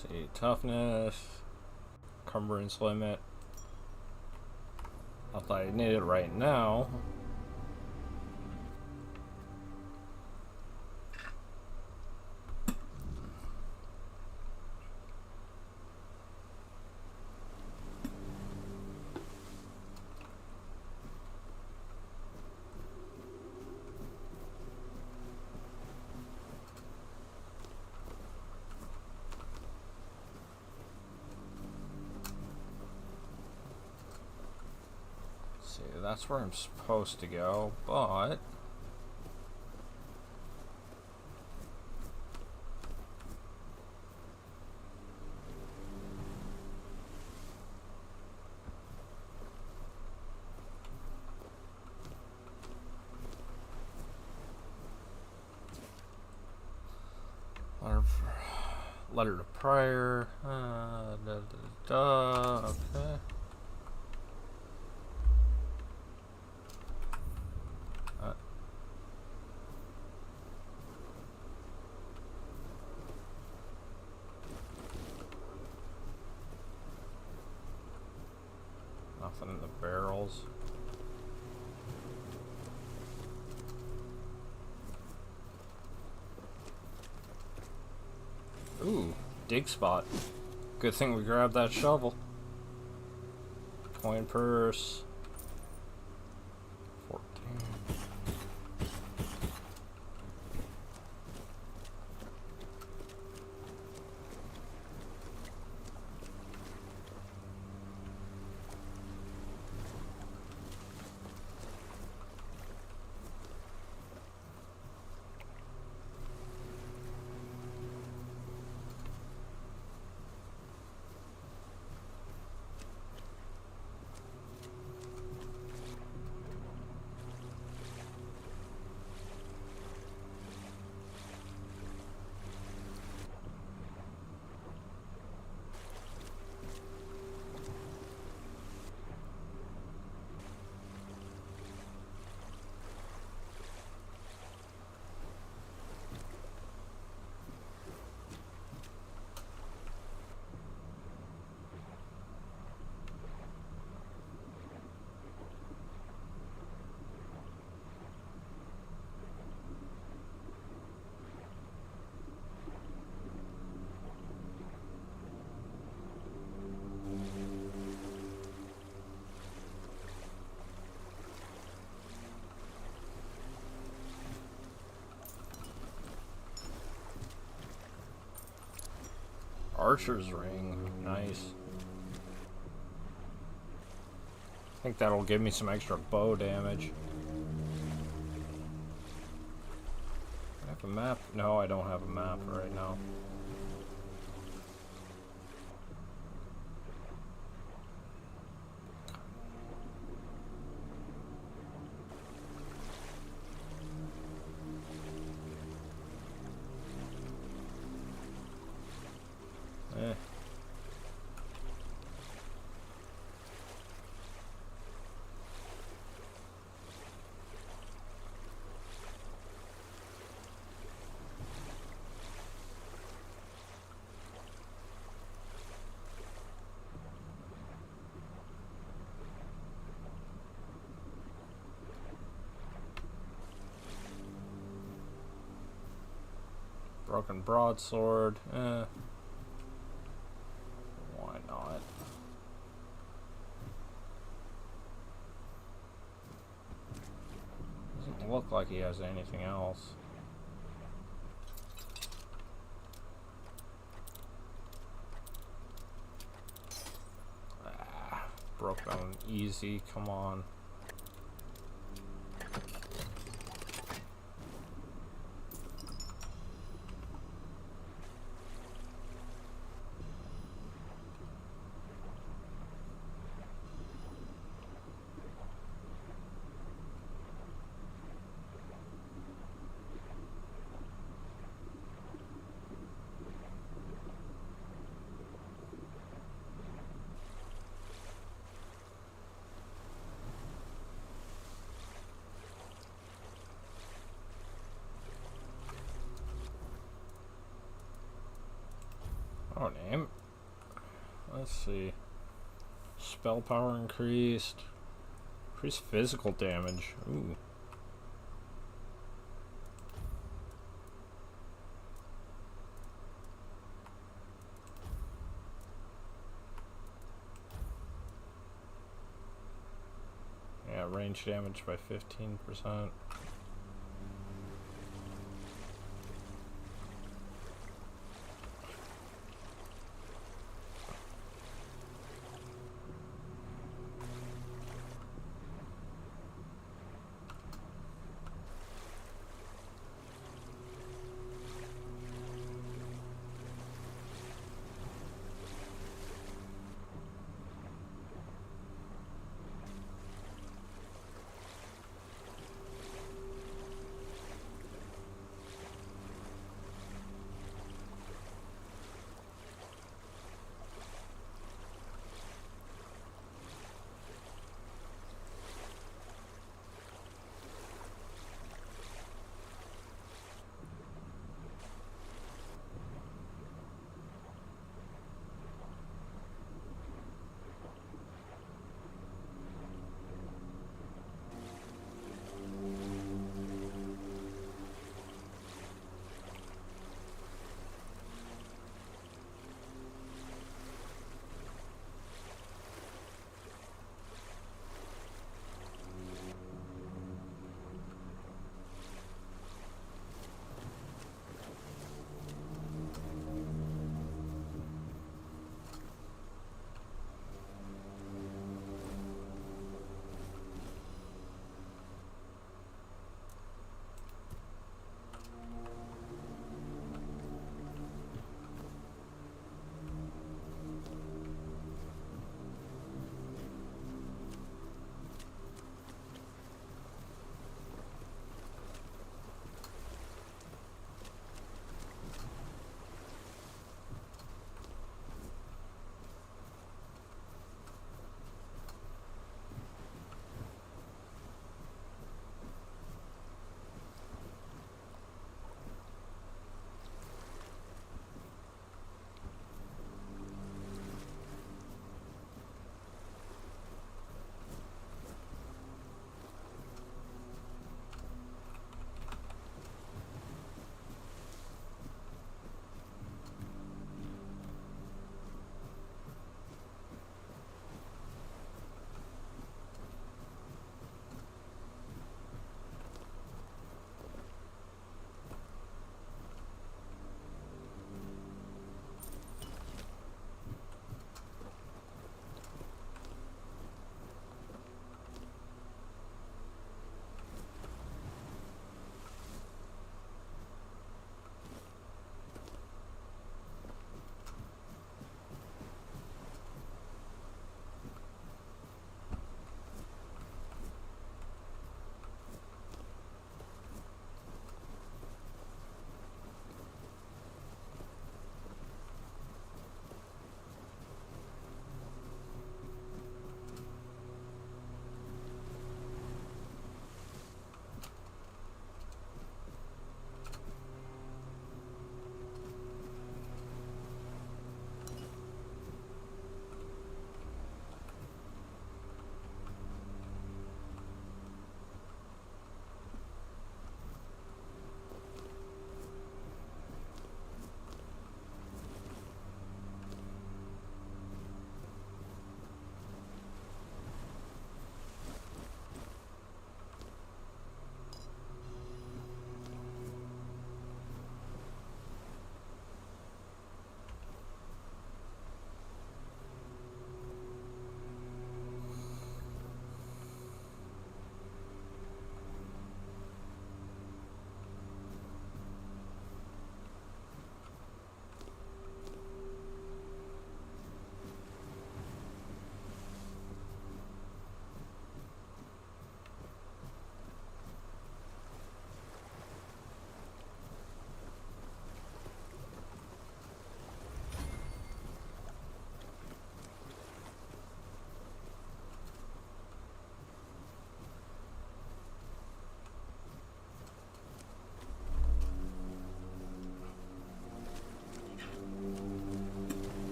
see, toughness, encumbrance limit. Not that I need it right now. See, that's where I'm supposed to go, but letter to prior. Okay. Nothing in the barrels. Ooh, dig spot. Good thing we grabbed that shovel. Coin purse. 14. Archer's ring, nice. I think that'll give me some extra bow damage. I have a map? No, I don't have a map right now. Broken broadsword, why not? Doesn't look like he has anything else. Broke down easy, come on. Oh, damn. Let's see. Spell power increased. Increased physical damage. Ooh. Yeah, range damage by 15%.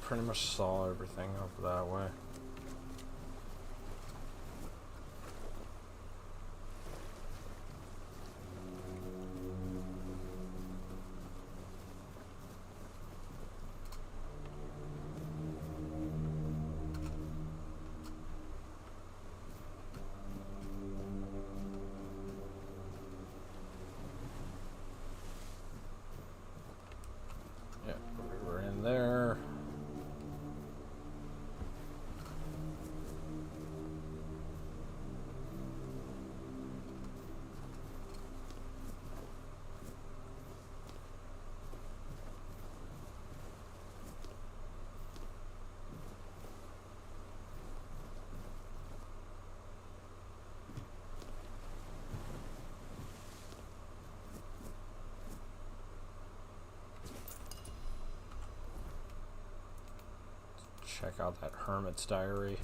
pretty much saw everything up that way. Yeah, we were in there. Check out that hermit's diary.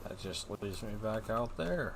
That just leaves me back out there.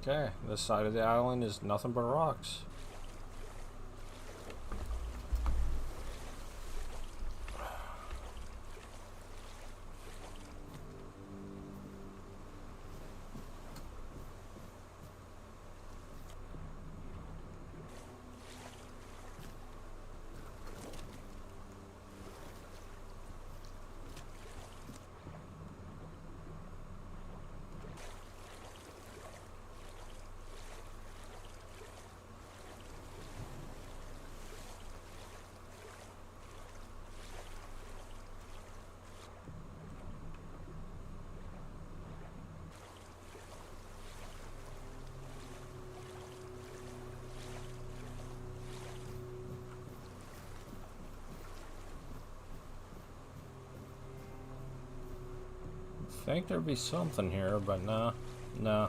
Okay, this side of the island is nothing but rocks. think there'd be something here, but nah. Nah.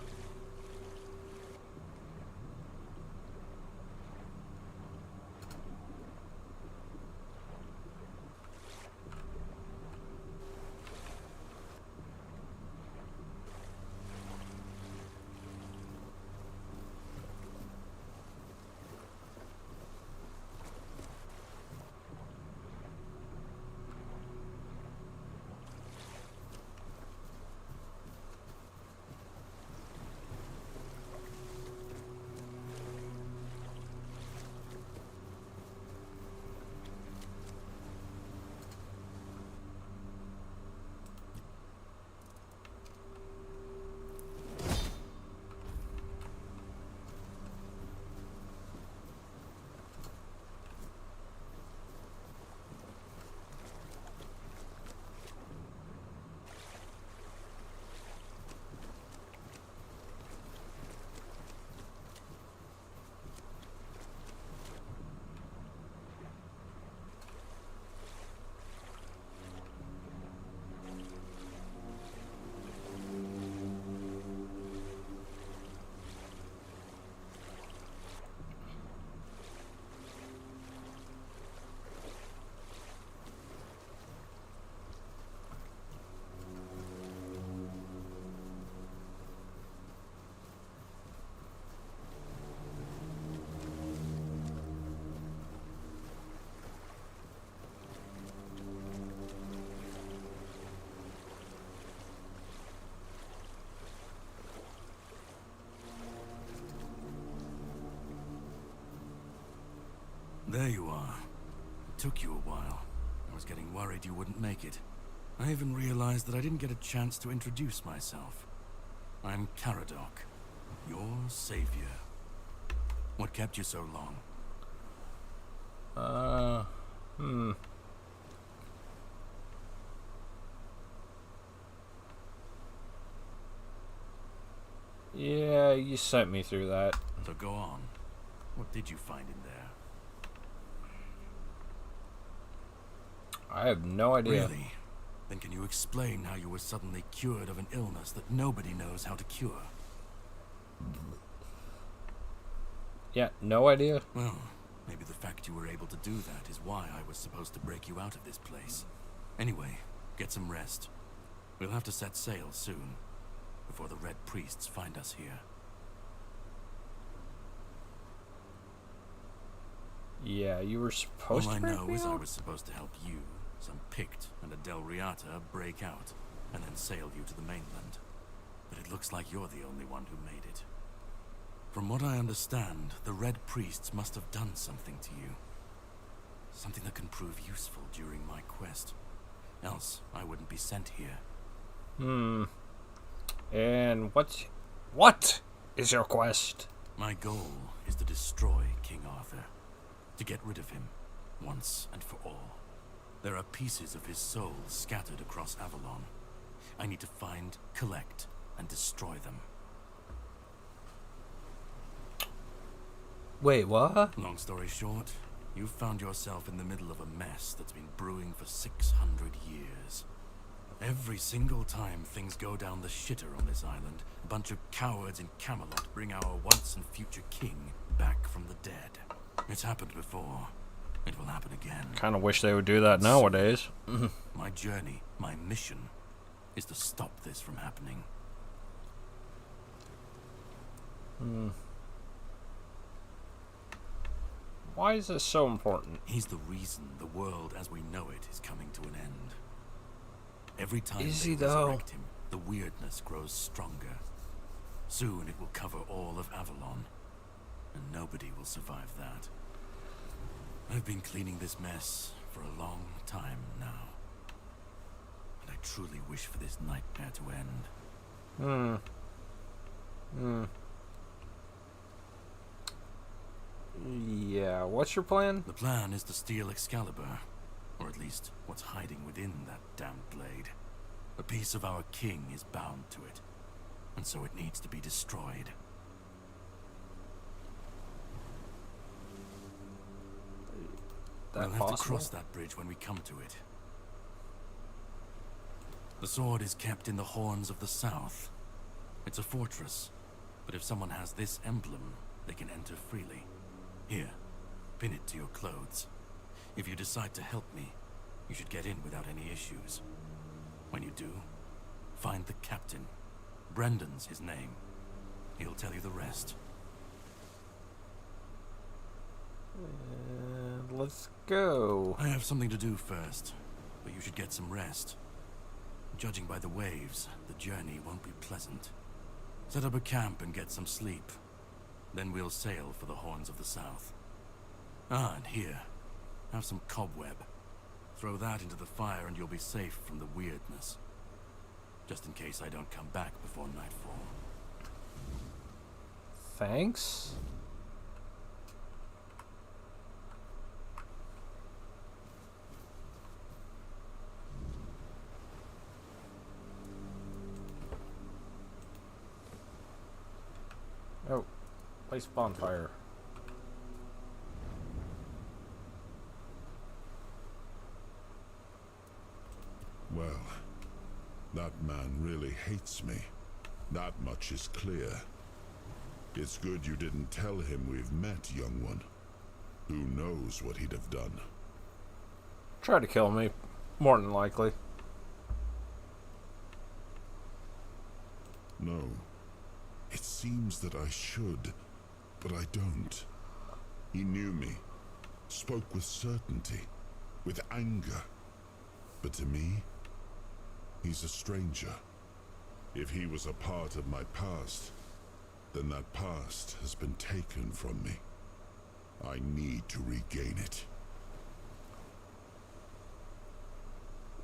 There you are. It took you a while. I was getting worried you wouldn't make it. I even realized that I didn't get a chance to introduce myself. I'm Caradoc, your savior. What kept you so long? Yeah, you sent me through that. So go on. What did you find in there? I have no idea. Really? Then can you explain how you were suddenly cured of an illness that nobody knows how to cure? Yeah, no idea. Well, maybe the fact you were able to do that is why I was supposed to break you out of this place. Anyway, get some rest. We'll have to set sail soon, before the Red Priests find us here. Yeah, you were supposed All to I break know me is I out? was supposed to help you, some Pict, and a Delriata break out, and then sail you to the mainland. But it looks like you're the only one who made it. From what I understand, the Red Priests must have done something to you. Something that can prove useful during my quest. Else, I wouldn't be sent here. And what is your quest? My goal is to destroy King Arthur. To get rid of him, once and for all. There are pieces of his soul scattered across Avalon. I need to find, collect, and destroy them. Wait, what? Long story short, you've found yourself in the middle of a mess that's been brewing for 600 years. Every single time things go down the shitter on this island, a bunch of cowards in Camelot bring our once and future king back from the dead. It's happened before. It will happen again. Kind of wish they would do that nowadays. My journey, my mission, is to stop this from happening. Why is this so important? He's the reason the world as we know it is coming to an end. Every time Is they he, though? resurrect him, the weirdness grows stronger. Soon it will cover all of Avalon, and nobody will survive that. I've been cleaning this mess for a long time now. And I truly wish for this nightmare to end. Yeah, what's your plan? The plan is to steal Excalibur, or at least what's hiding within that damned blade. A piece of our king is bound to it, and so it needs to be destroyed. That We'll have possible? to cross that bridge when we come to it. The sword is kept in the Horns of the South. It's a fortress, but if someone has this emblem, they can enter freely. Here, pin it to your clothes. If you decide to help me, you should get in without any issues. When you do, find the captain. Brendan's his name. He'll tell you the rest. And let's go. I have something to do first, but you should get some rest. Judging by the waves, the journey won't be pleasant. Set up a camp and get some sleep. Then we'll sail for the Horns of the South. Ah, and here, have some cobweb. Throw that into the fire and you'll be safe from the weirdness. Just in case I don't come back before nightfall. Thanks. Oh, place bonfire. Well, that man really hates me. That much is clear. It's good you didn't tell him we've met, young one. Who knows what he'd have done? Try to kill me, more than likely. No. It seems that I should, but I don't. He knew me, spoke with certainty, with anger. But to me, he's a stranger. If he was a part of my past, then that past has been taken from me. I need to regain it.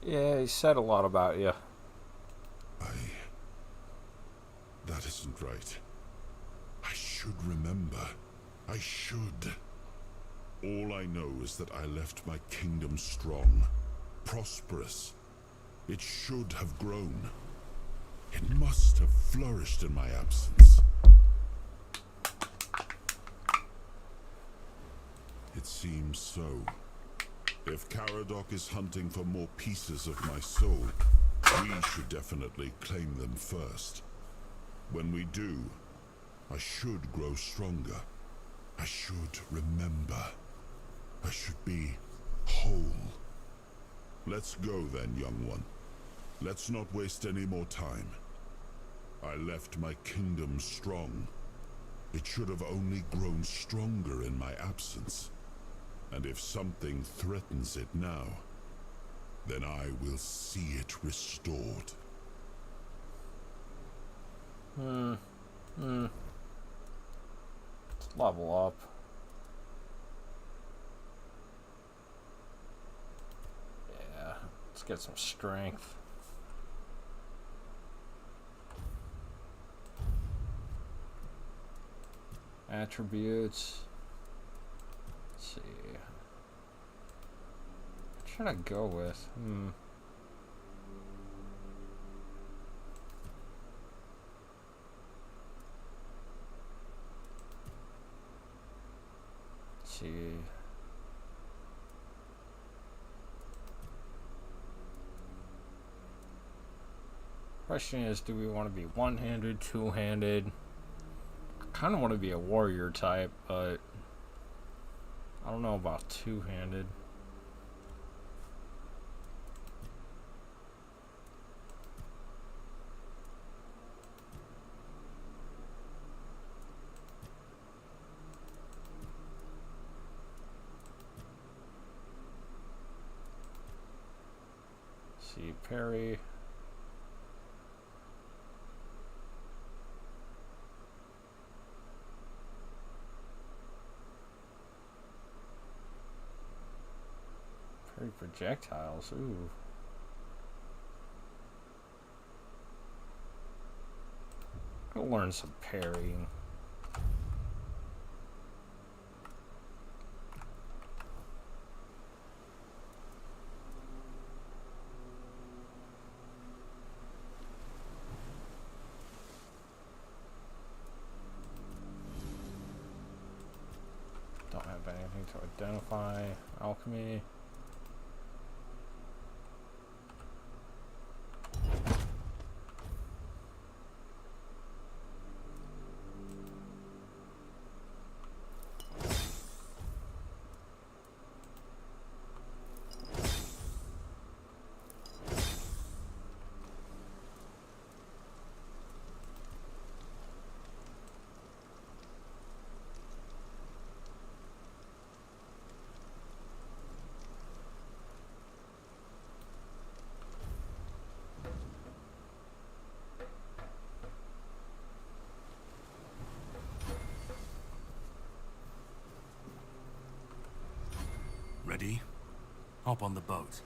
Yeah, he said a lot about you. That isn't right. I should remember. I should. All I know is that I left my kingdom strong, prosperous. It should have grown. It must have flourished in my absence. It seems so. If Caradoc is hunting for more pieces of my soul, we should definitely claim them first. When we do, I should grow stronger. I should remember. I should be whole. Let's go then, young one. Let's not waste any more time. I left my kingdom strong. It should have only grown stronger in my absence. And if something threatens it now, then I will see it restored. Level up. Yeah, let's get some strength. Attributes. Let's see. What should I go with? Let's see. Question is, do we want to be one-handed, two-handed? I kind of want to be a warrior type, but I don't know about two-handed. See, parry. Parry projectiles, ooh. I'll learn some parrying. Don't have anything to identify. Alchemy. Ready? Hop on the boat.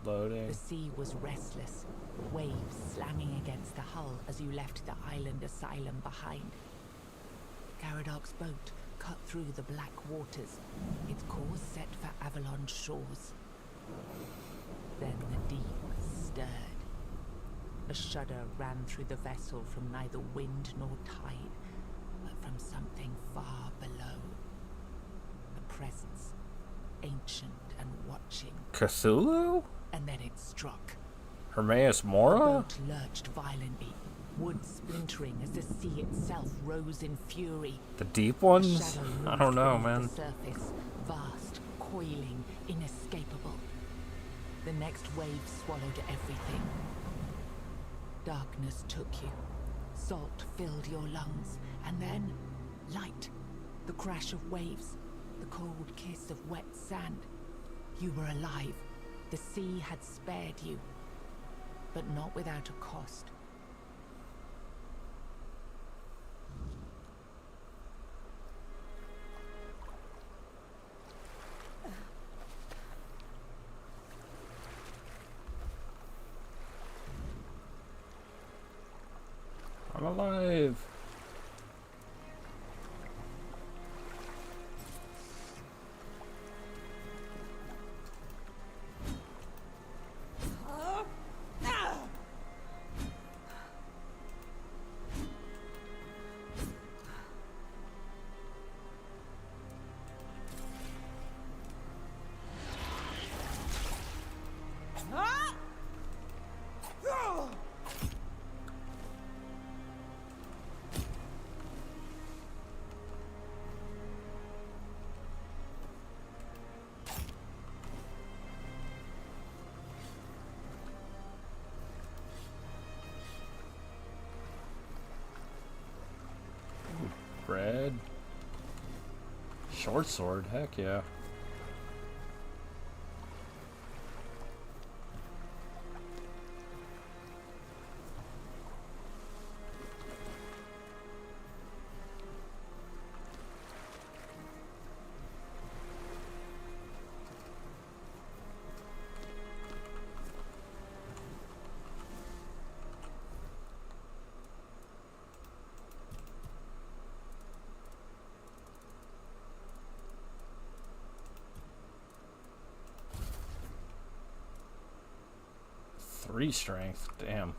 Loading. The sea was restless, waves slamming against the hull as you left the island asylum behind. Garadoc's boat cut through the black waters, its course set for Avalon shores. Then the deep stirred. A shudder ran through the vessel from neither wind nor tide, but from something far below. A presence, ancient and watching. Cthulhu? And then it struck. Hermaeus The Mora? boat lurched violently, wood splintering as the sea itself rose in fury. The deep A ones? shadow I don't moved know, beneath man. The surface, vast, coiling, inescapable. The next wave swallowed everything. Darkness took you. Salt filled your lungs, and then light. The crash of waves, the cold kiss of wet sand. You were alive. The sea had spared you, but not without a cost. I'm alive. Bread. Short sword, heck yeah. Three strength, damn.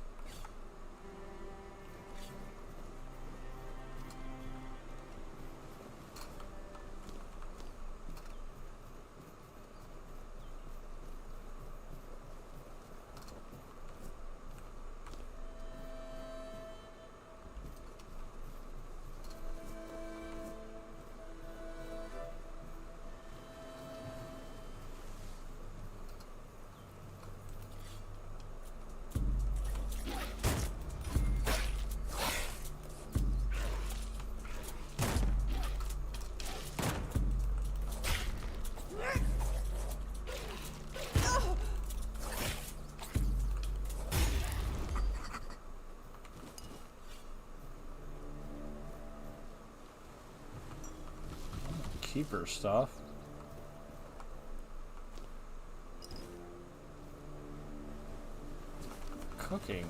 Keeper stuff. Cooking.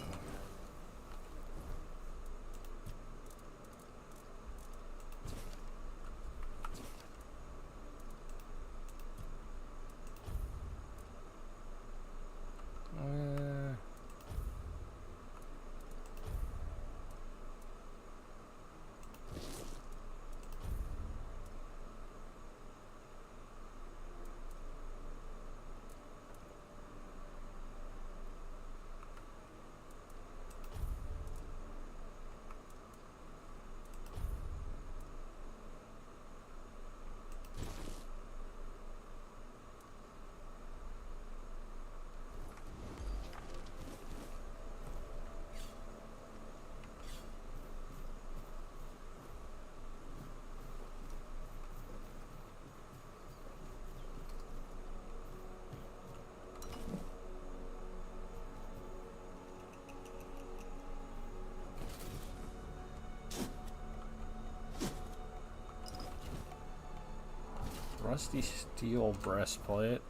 Rusty steel breastplate.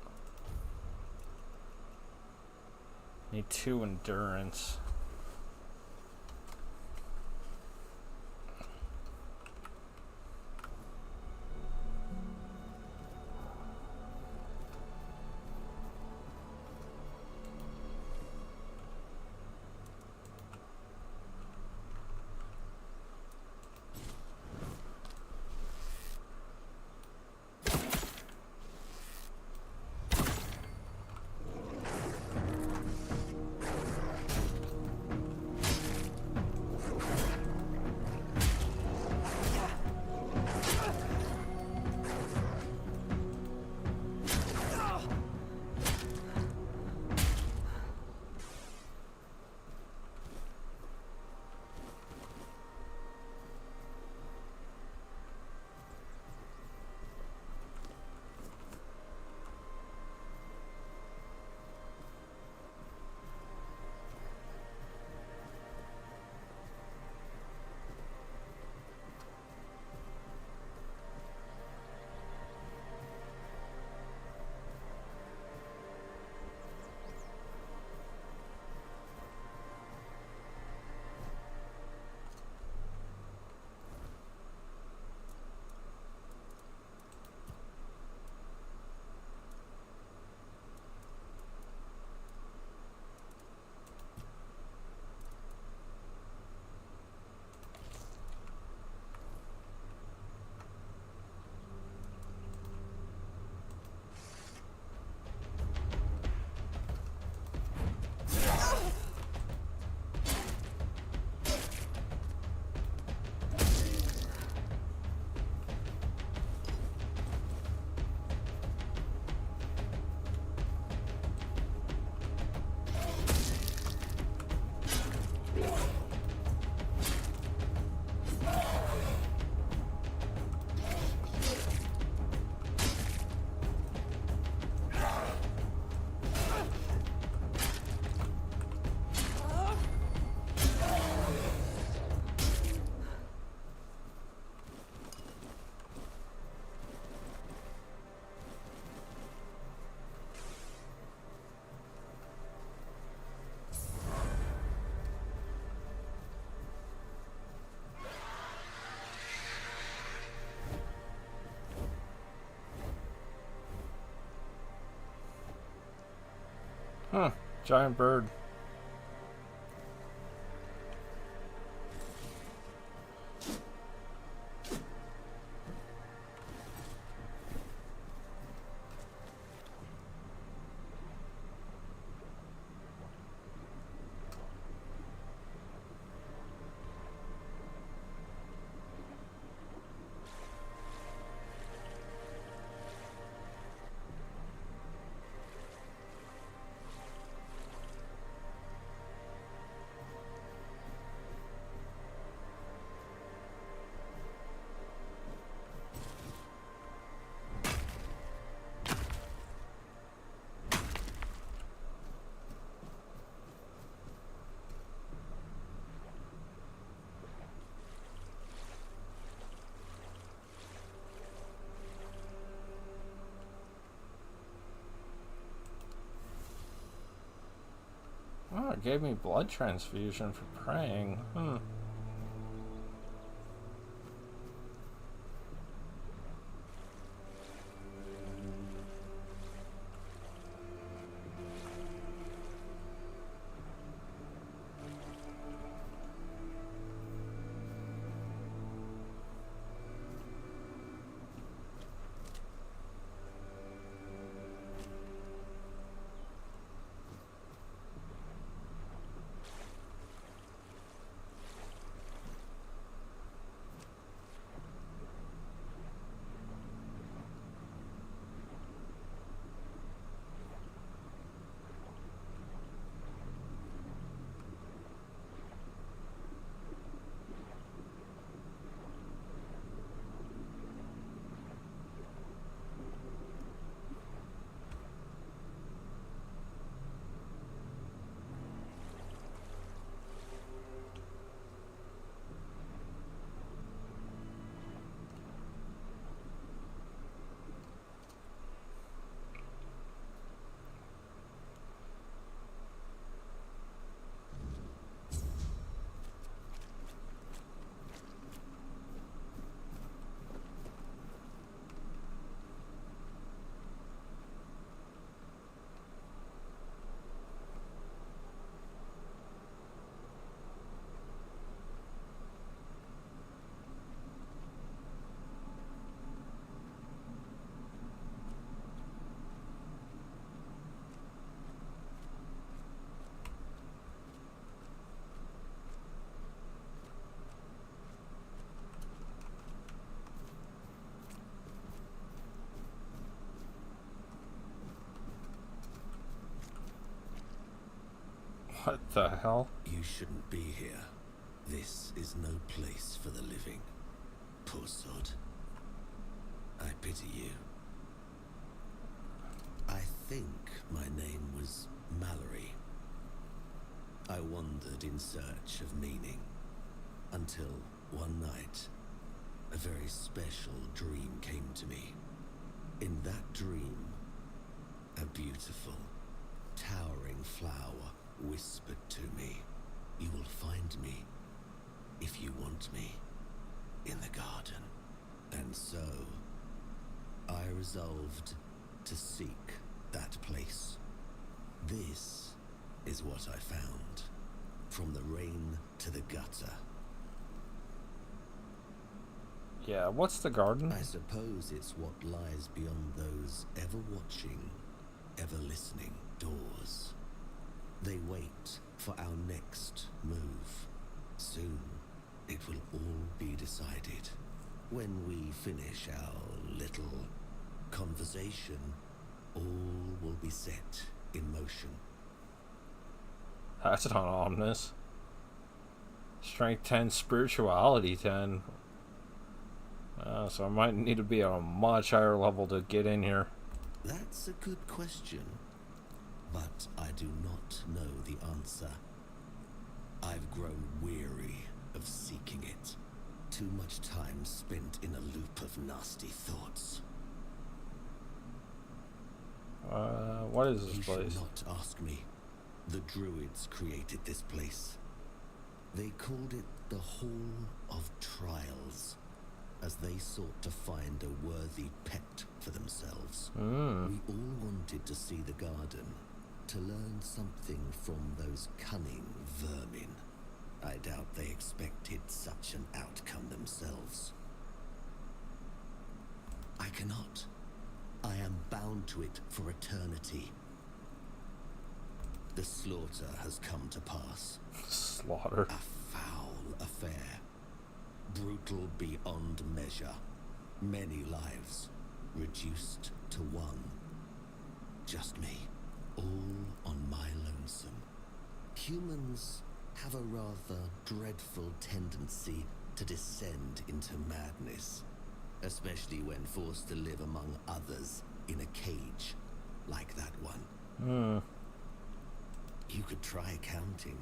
Need 2 endurance. Huh, giant bird. Oh, it gave me blood transfusion for praying. What the hell? You shouldn't be here. This is no place for the living. Poor sod. I pity you. I think my name was Mallory. I wandered in search of meaning, until one night, a very special dream came to me. In that dream, a beautiful, towering flower whispered to me, "You will find me, if you want me, in the garden." And so, I resolved to seek that place. This is what I found, from the rain to the gutter. Yeah, what's the garden? I suppose it's what lies beyond those ever watching, ever listening doors. They wait for our next move. Soon, it will all be decided. When we finish our little conversation, all will be set in motion. That's not ominous. Strength 10, spirituality 10. So I might need to be on a much higher level to get in here. That's a good question, but I do not know the answer. I've grown weary of seeking it. Too much time spent in a loop of nasty thoughts. What is this You place? should not ask me. The Druids created this place. They called it the Hall of Trials, as they sought to find a worthy pet for themselves. We all wanted to see the garden, to learn something from those cunning vermin. I doubt they expected such an outcome themselves. I cannot. I am bound to it for eternity. The slaughter has come to pass. Slaughter. A foul affair. Brutal beyond measure. Many lives reduced to one. Just me, all on my lonesome. Humans have a rather dreadful tendency to descend into madness, especially when forced to live among others in a cage like that one. You could try counting.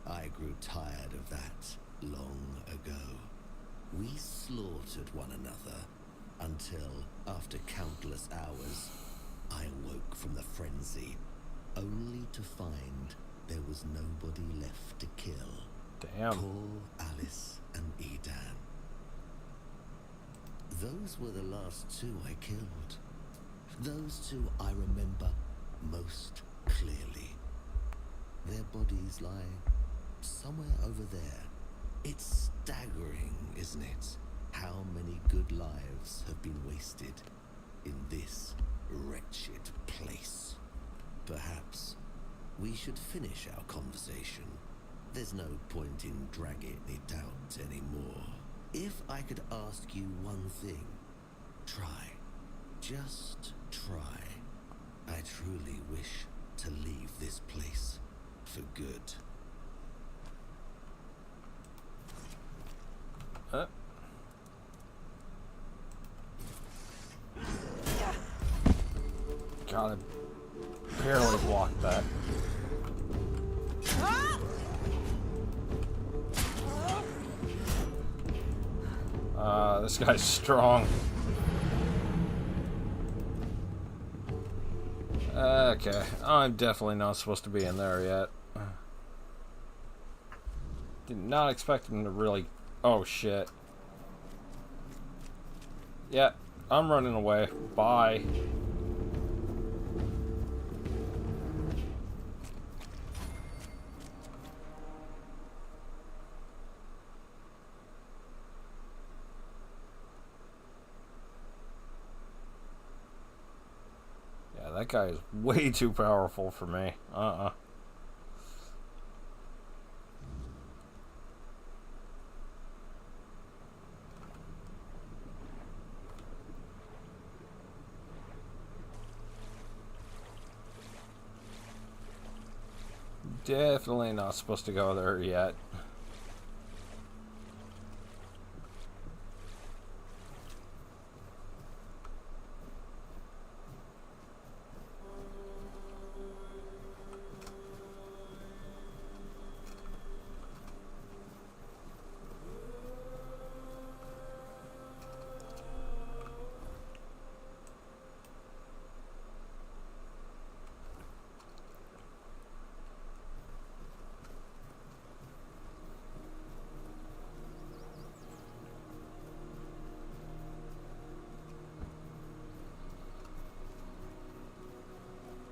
I grew tired of that long ago. We slaughtered one another until, after countless hours, I awoke from the frenzy, only to find there was nobody left to kill. Damn. Poor Alice and Edan. Those were the last two I killed. Those two I remember most clearly. Their bodies lie somewhere over there. It's staggering, isn't it? How many good lives have been wasted in this wretched place. Perhaps we should finish our conversation. There's no point in dragging it out anymore. If I could ask you one thing, try. Just try. I truly wish to leave this place for good. God, I barely blocked that. This guy's strong. Okay, I'm definitely not supposed to be in there yet. Did not expect him to really... Oh, shit. Yeah, I'm running away. Bye. Yeah, that guy is way too powerful for me. Definitely not supposed to go there yet.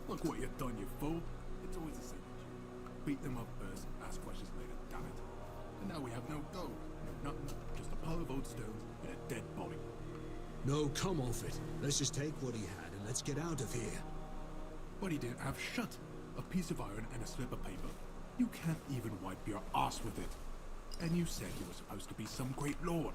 Look what you've done, you fool. It's always the same. Beat them up first, ask questions later, damn it. And now we have no gold, no nothing, just a pile of old stones and a dead body. No, come off it. Let's just take what he had and let's get out of here. What he didn't have shut. A piece of iron and a slip of paper. You can't even wipe your ass with it. And you said you were supposed to be some great lord.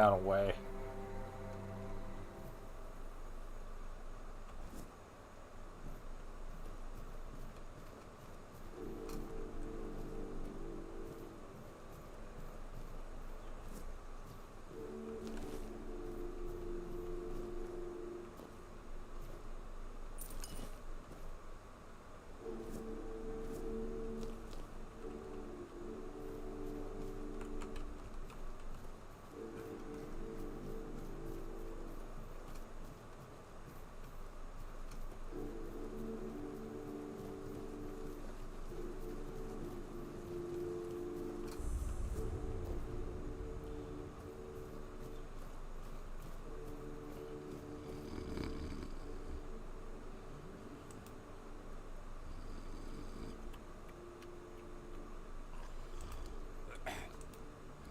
got away.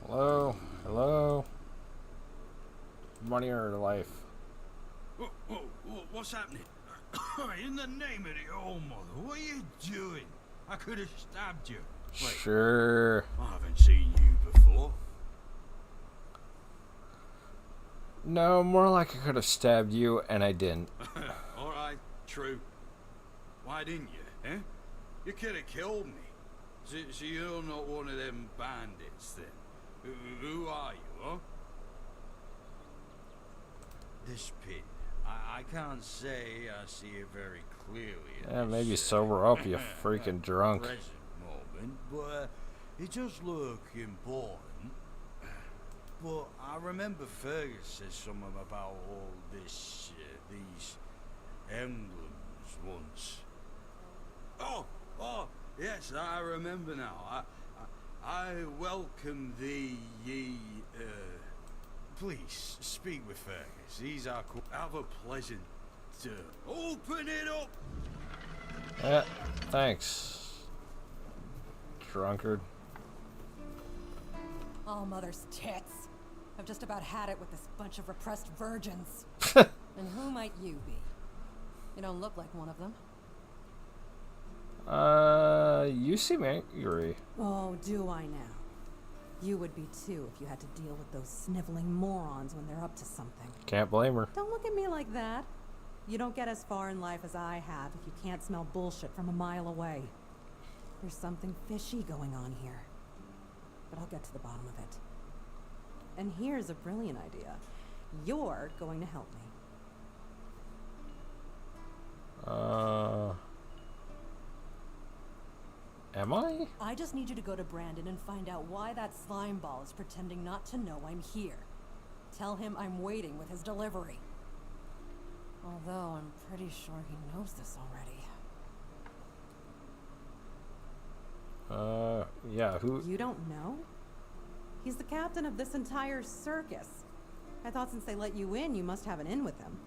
Hello? Hello? Money or life? What's happening? In the name of the All Mother, what are you doing? I could have stabbed you. Wait, Sure. I haven't seen you before. No, more like I could have stabbed you and I didn't. Alright, true. Why didn't you, eh? You could have killed me. So you're not one of them bandits then? Who are you, huh? This pit. I can't say I see it very clearly. Yeah, maybe sober up, you freaking drunk. Present moment, but it does look important. But I remember Fergus said something about all this, these emblems once. Oh, yes, I remember now. I welcome thee, please, speak with Fergus. He's our have a pleasant open it up! Yeah, thanks. Drunkard. All Mother's tits. I've just about had it with this bunch of repressed virgins. And who might you be? You don't look like one of them. You seem angry. Oh, do I now? You would be too if you had to deal with those sniveling morons when they're up to something. Can't blame her. Don't look at me like that. You don't get as far in life as I have if you can't smell bullshit from a mile away. There's something fishy going on here. But I'll get to the bottom of it. And here's a brilliant idea. You're going to help me. Am I? I just need you to go to Brandon and find out why that slime ball is pretending not to know I'm here. Tell him I'm waiting with his delivery. Although I'm pretty sure he knows this already. Yeah, who? You don't know? He's the captain of this entire circus. I thought since they let you in, you must have an in with him.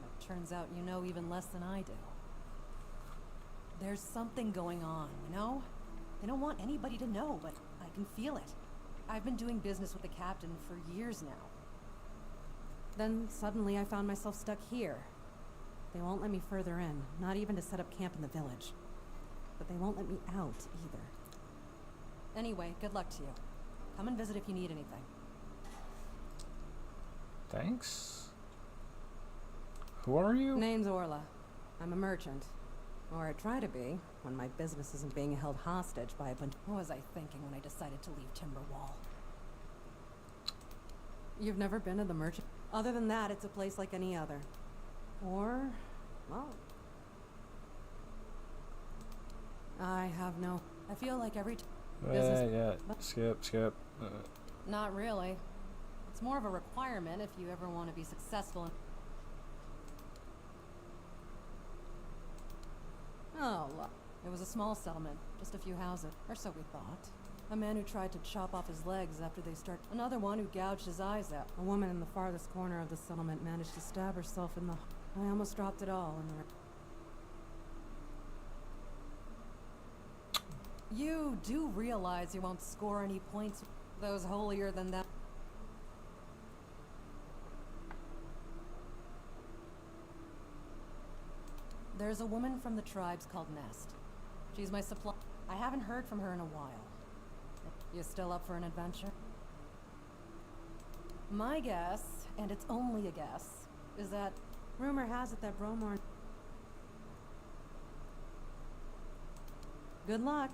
It turns out you know even less than I do. There's something going on, you know? They don't want anybody to know, but I can feel it. I've been doing business with the captain for years now. Then suddenly I found myself stuck here. They won't let me further in, not even to set up camp in the village. But they won't let me out either. Anyway, good luck to you. Come and visit if you need anything. Thanks. Who are you? Name's Orla. I'm a merchant. Or I try to be, when my business isn't being held hostage by a bunch. What was I thinking when I decided to leave Timberwall? You've never been to the merchant? Other than that, it's a place like any other. Or, well, I have no. I feel like every business. Yeah. Skip. Not really. It's more of a requirement if you ever want to be successful in. Oh, look. It was a small settlement, just a few houses, or so we thought. A man who tried to chop off his legs after they start. Another one who gouged his eyes out. A woman in the farthest corner of the settlement managed to stab herself in the. I almost dropped it all in the. You do realize you won't score any points. Those holier than that. There's a woman from the tribes called Nest. She's my supply. I haven't heard from her in a while. You still up for an adventure? My guess, and it's only a guess, is that rumor has it that Bromor... Good luck.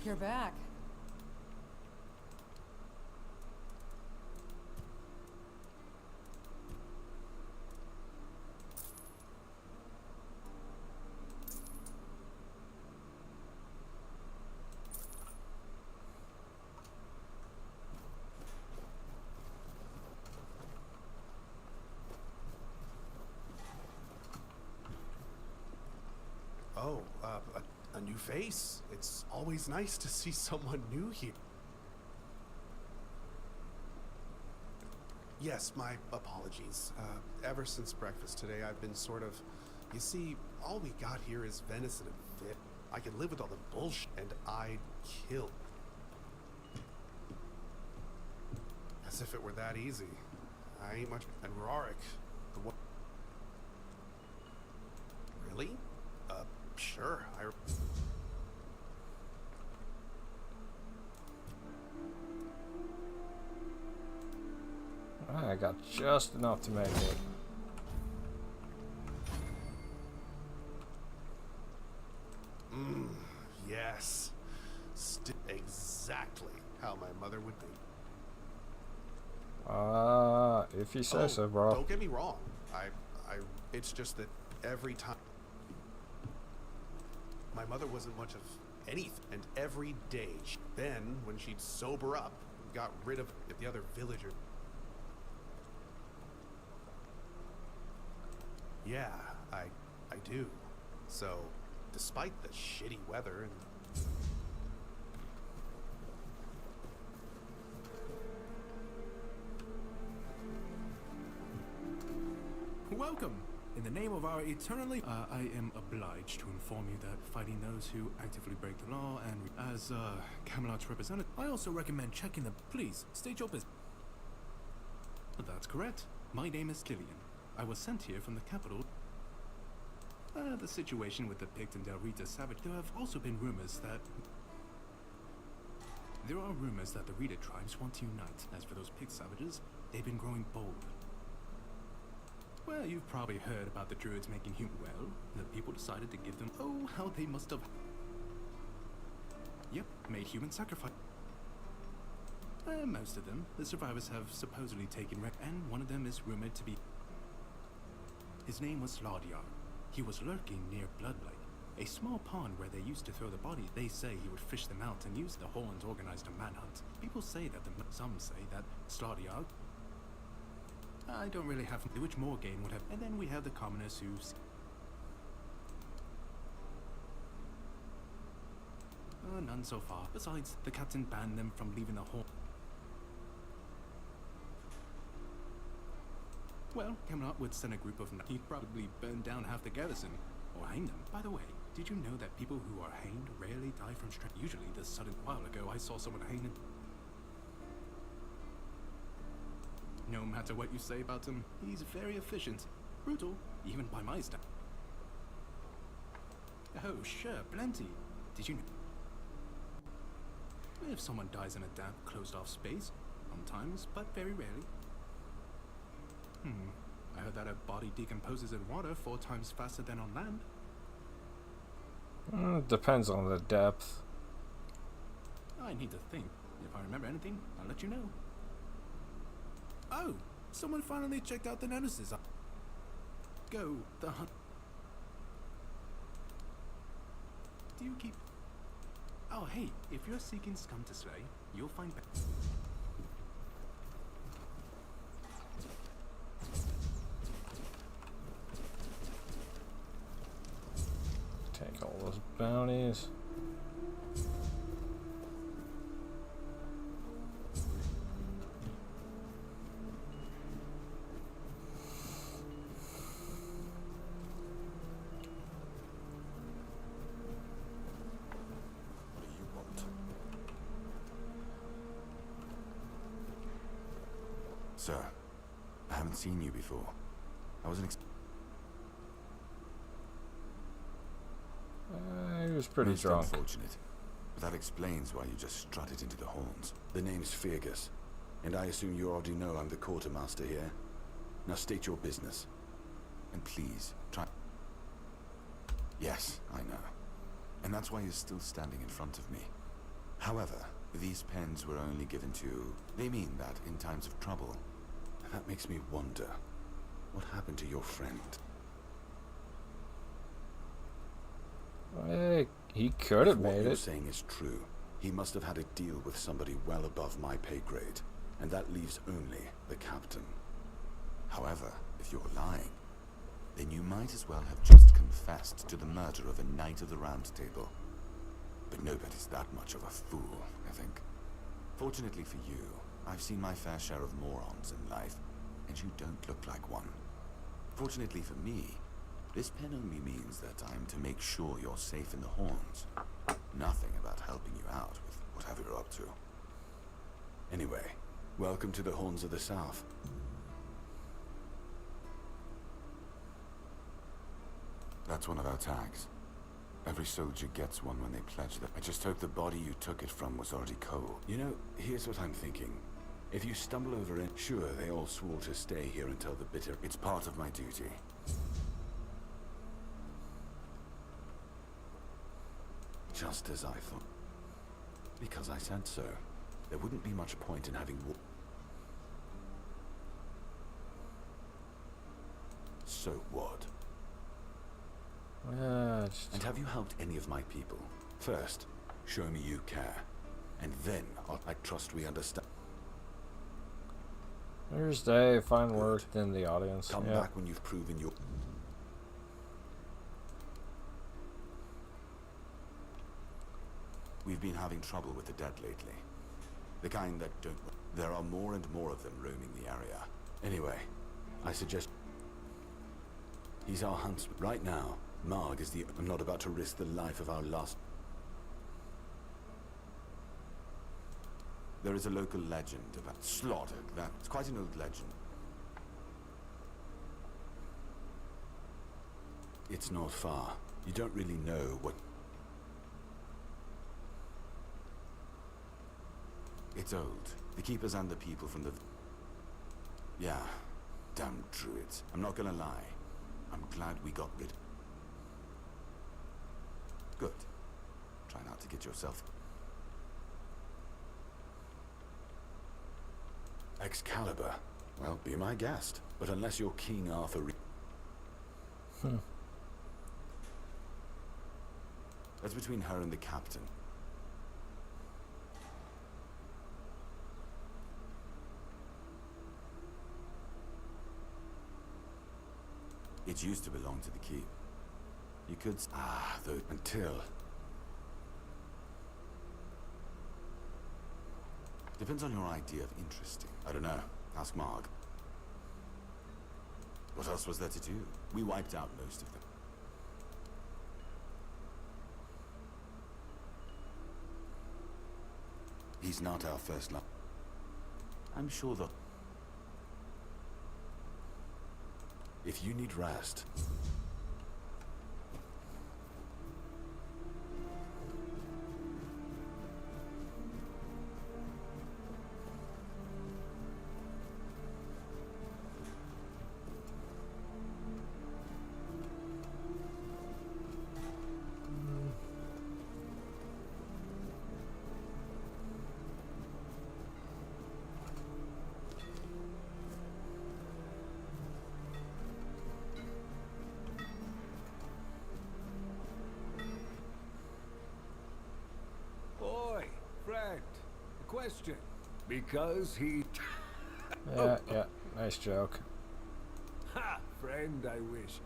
You're back. Oh, a new face. It's always nice to see someone new here. Yes, my apologies. Ever since breakfast today, I've been sort of... You see, all we got here is venison and fish. I can live with all the bullshit, and I'd kill. As if it were that easy. I ain't much... And Rorik, the one... Really? Sure, I got just enough to make it. Yes. Exactly how my mother would be. If you say so, bro. Don't get me wrong. It's just that every time... My mother wasn't much of anything, and every day, then, when she'd sober up, got rid of the other villager. Yeah, I do. So, despite the shitty weather and... Welcome! In the name of our eternally... I am obliged to inform you that fighting those who actively break the law and as Camelot's representative, I also recommend checking the... Please, state your business. That's correct. My name is Killian. I was sent here from the capital. The situation with the Pict and Del Rita Savage... There have also been rumors that... There are rumors that the Rita tribes want to unite. As for those Pict savages, they've been growing bold. Well, you've probably heard about the druids making human... Well, the people decided to give them... Oh, how they must have... Yep, made human sacrifice. Most of them. The survivors have supposedly taken and one of them is rumored to be... His name was Slaudiar. He was lurking near Bloodblade, a small pond where they used to throw the bodies. They say he would fish them out and use the horns organized a manhunt. People say that some say that Slaudiar... I don't really have which Morgaine would have. And then we have the commoners who... none so far. Besides, the captain banned them from leaving the hall. Well, Camelot would send a group of... He'd probably burn down half the garrison. Or hang them. By the way, did you know that people who are hanged rarely die from stress? Usually, the sudden... While ago, I saw someone hanged. No matter what you say about him, he's very efficient. Brutal, even by my standards. Oh, sure, plenty. Did you know? If someone dies in a damp, closed-off space, sometimes, but very rarely. I heard that a body decomposes in water 4 times faster than on land. Depends on the depth. I need to think. If I remember anything, I'll let you know. Oh, someone finally checked out the notices. Go, the hunt. Do you keep... Oh, hey, if you're seeking scum to slay, you'll find... Take all those bounties. Sir, I haven't seen you before. I wasn't He was pretty Most drunk. Unfortunate. But that explains why you just strutted into the horns. The name's Fergus, and I assume you already know I'm the quartermaster here. Now state your business. And please, try... Yes, I know. And that's why you're still standing in front of me. However, these pens were only given to... They mean that in times of trouble. And that makes me wonder, what happened to your friend? Hey, he could have If what made you're it. saying is true, he must have had a deal with somebody well above my pay grade, and that leaves only the captain. However, if you're lying, then you might as well have just confessed to the murder of a Knight of the Round Table. But nobody's that much of a fool, I think. Fortunately for you, I've seen my fair share of morons in life, and you don't look like one. Fortunately for me, this pen only means that I'm to make sure you're safe in the horns. Nothing about helping you out with whatever you're up to. Anyway, welcome to the Horns of the South. That's one of our tags. Every soldier gets one when they pledge that. I just hope the body you took it from was already cold. You know, here's what I'm thinking. If you stumble over it, sure, they all swore to stay here until the bitter... It's part of my duty. Just as I thought. Because I said so. There wouldn't be much point in having... So what? And have you helped any of my people? First, show me you care. And then, I trust we understand. There's Dave, fine work in the audience. Come back when you've proven your... We've been having trouble with the dead lately. The kind that don't... There are more and more of them roaming the area. Anyway, I suggest... He's our huntsman. Right now, Marg is the... I'm not about to risk the life of our last... There is a local legend about slaughter. That's quite an old legend. It's not far. You don't really know what... It's old. The keepers and the people from the... Yeah, damn druids. I'm not gonna lie. I'm glad we got rid... Good. Try not to get yourself... Excalibur. Well, be my guest. But unless you're King Arthur... That's between her and the captain. It used to belong to the keep. You could... though until... Depends on your idea of interesting. I don't know. Ask Marg. What else was there to do? We wiped out most of them. He's not our first love. I'm sure that... If you need rest... Question. Because he... Yeah, nice joke. Ha! Friend, I wish.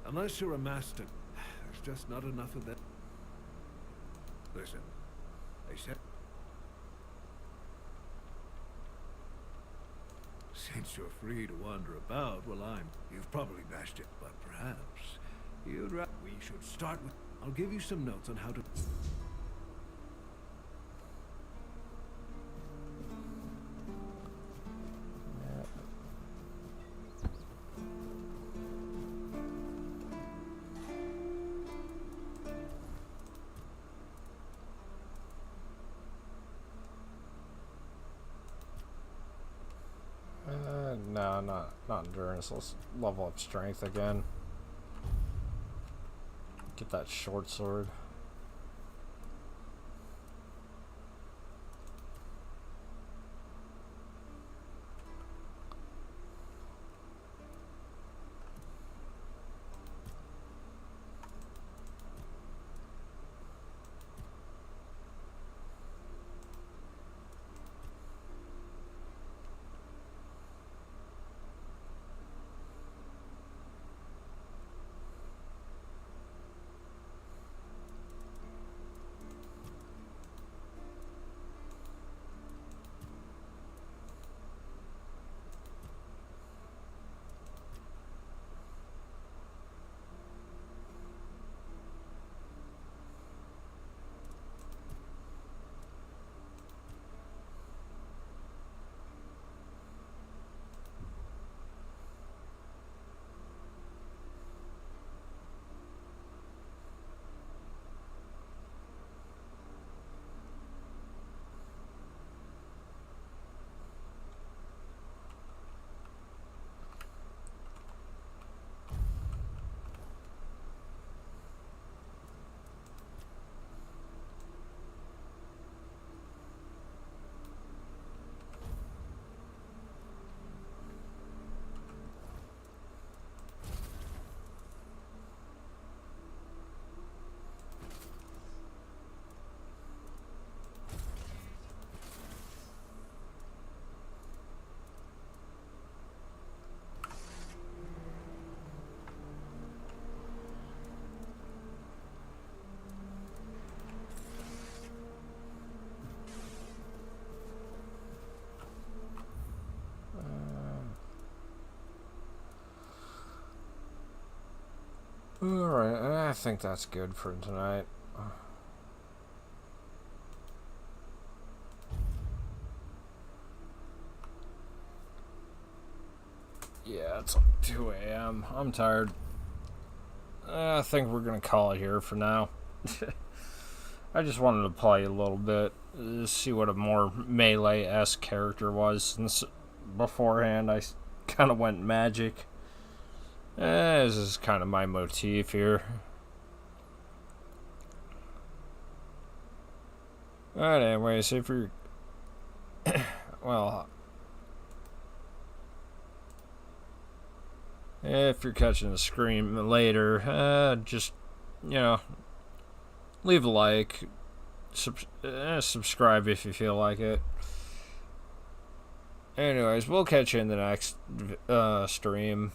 Unless you're a master, there's just not enough of that. Listen, I said... Since you're free to wander about, you've probably bashed it, but perhaps we should start with... I'll give you some notes on how to... No, not endurance. Let's level up strength again. Get that short sword. Alright, I think that's good for tonight. Yeah, it's like 2 a.m. I'm tired. I think we're gonna call it here for now. I just wanted to play a little bit, see what a more melee-esque character was, since beforehand I kind of went magic. This is kind of my motif here. Alright, anyways, if you're... well... if you're catching the stream later, just, you know, leave a like, subscribe if you feel like it. Anyways, we'll catch you in the next stream.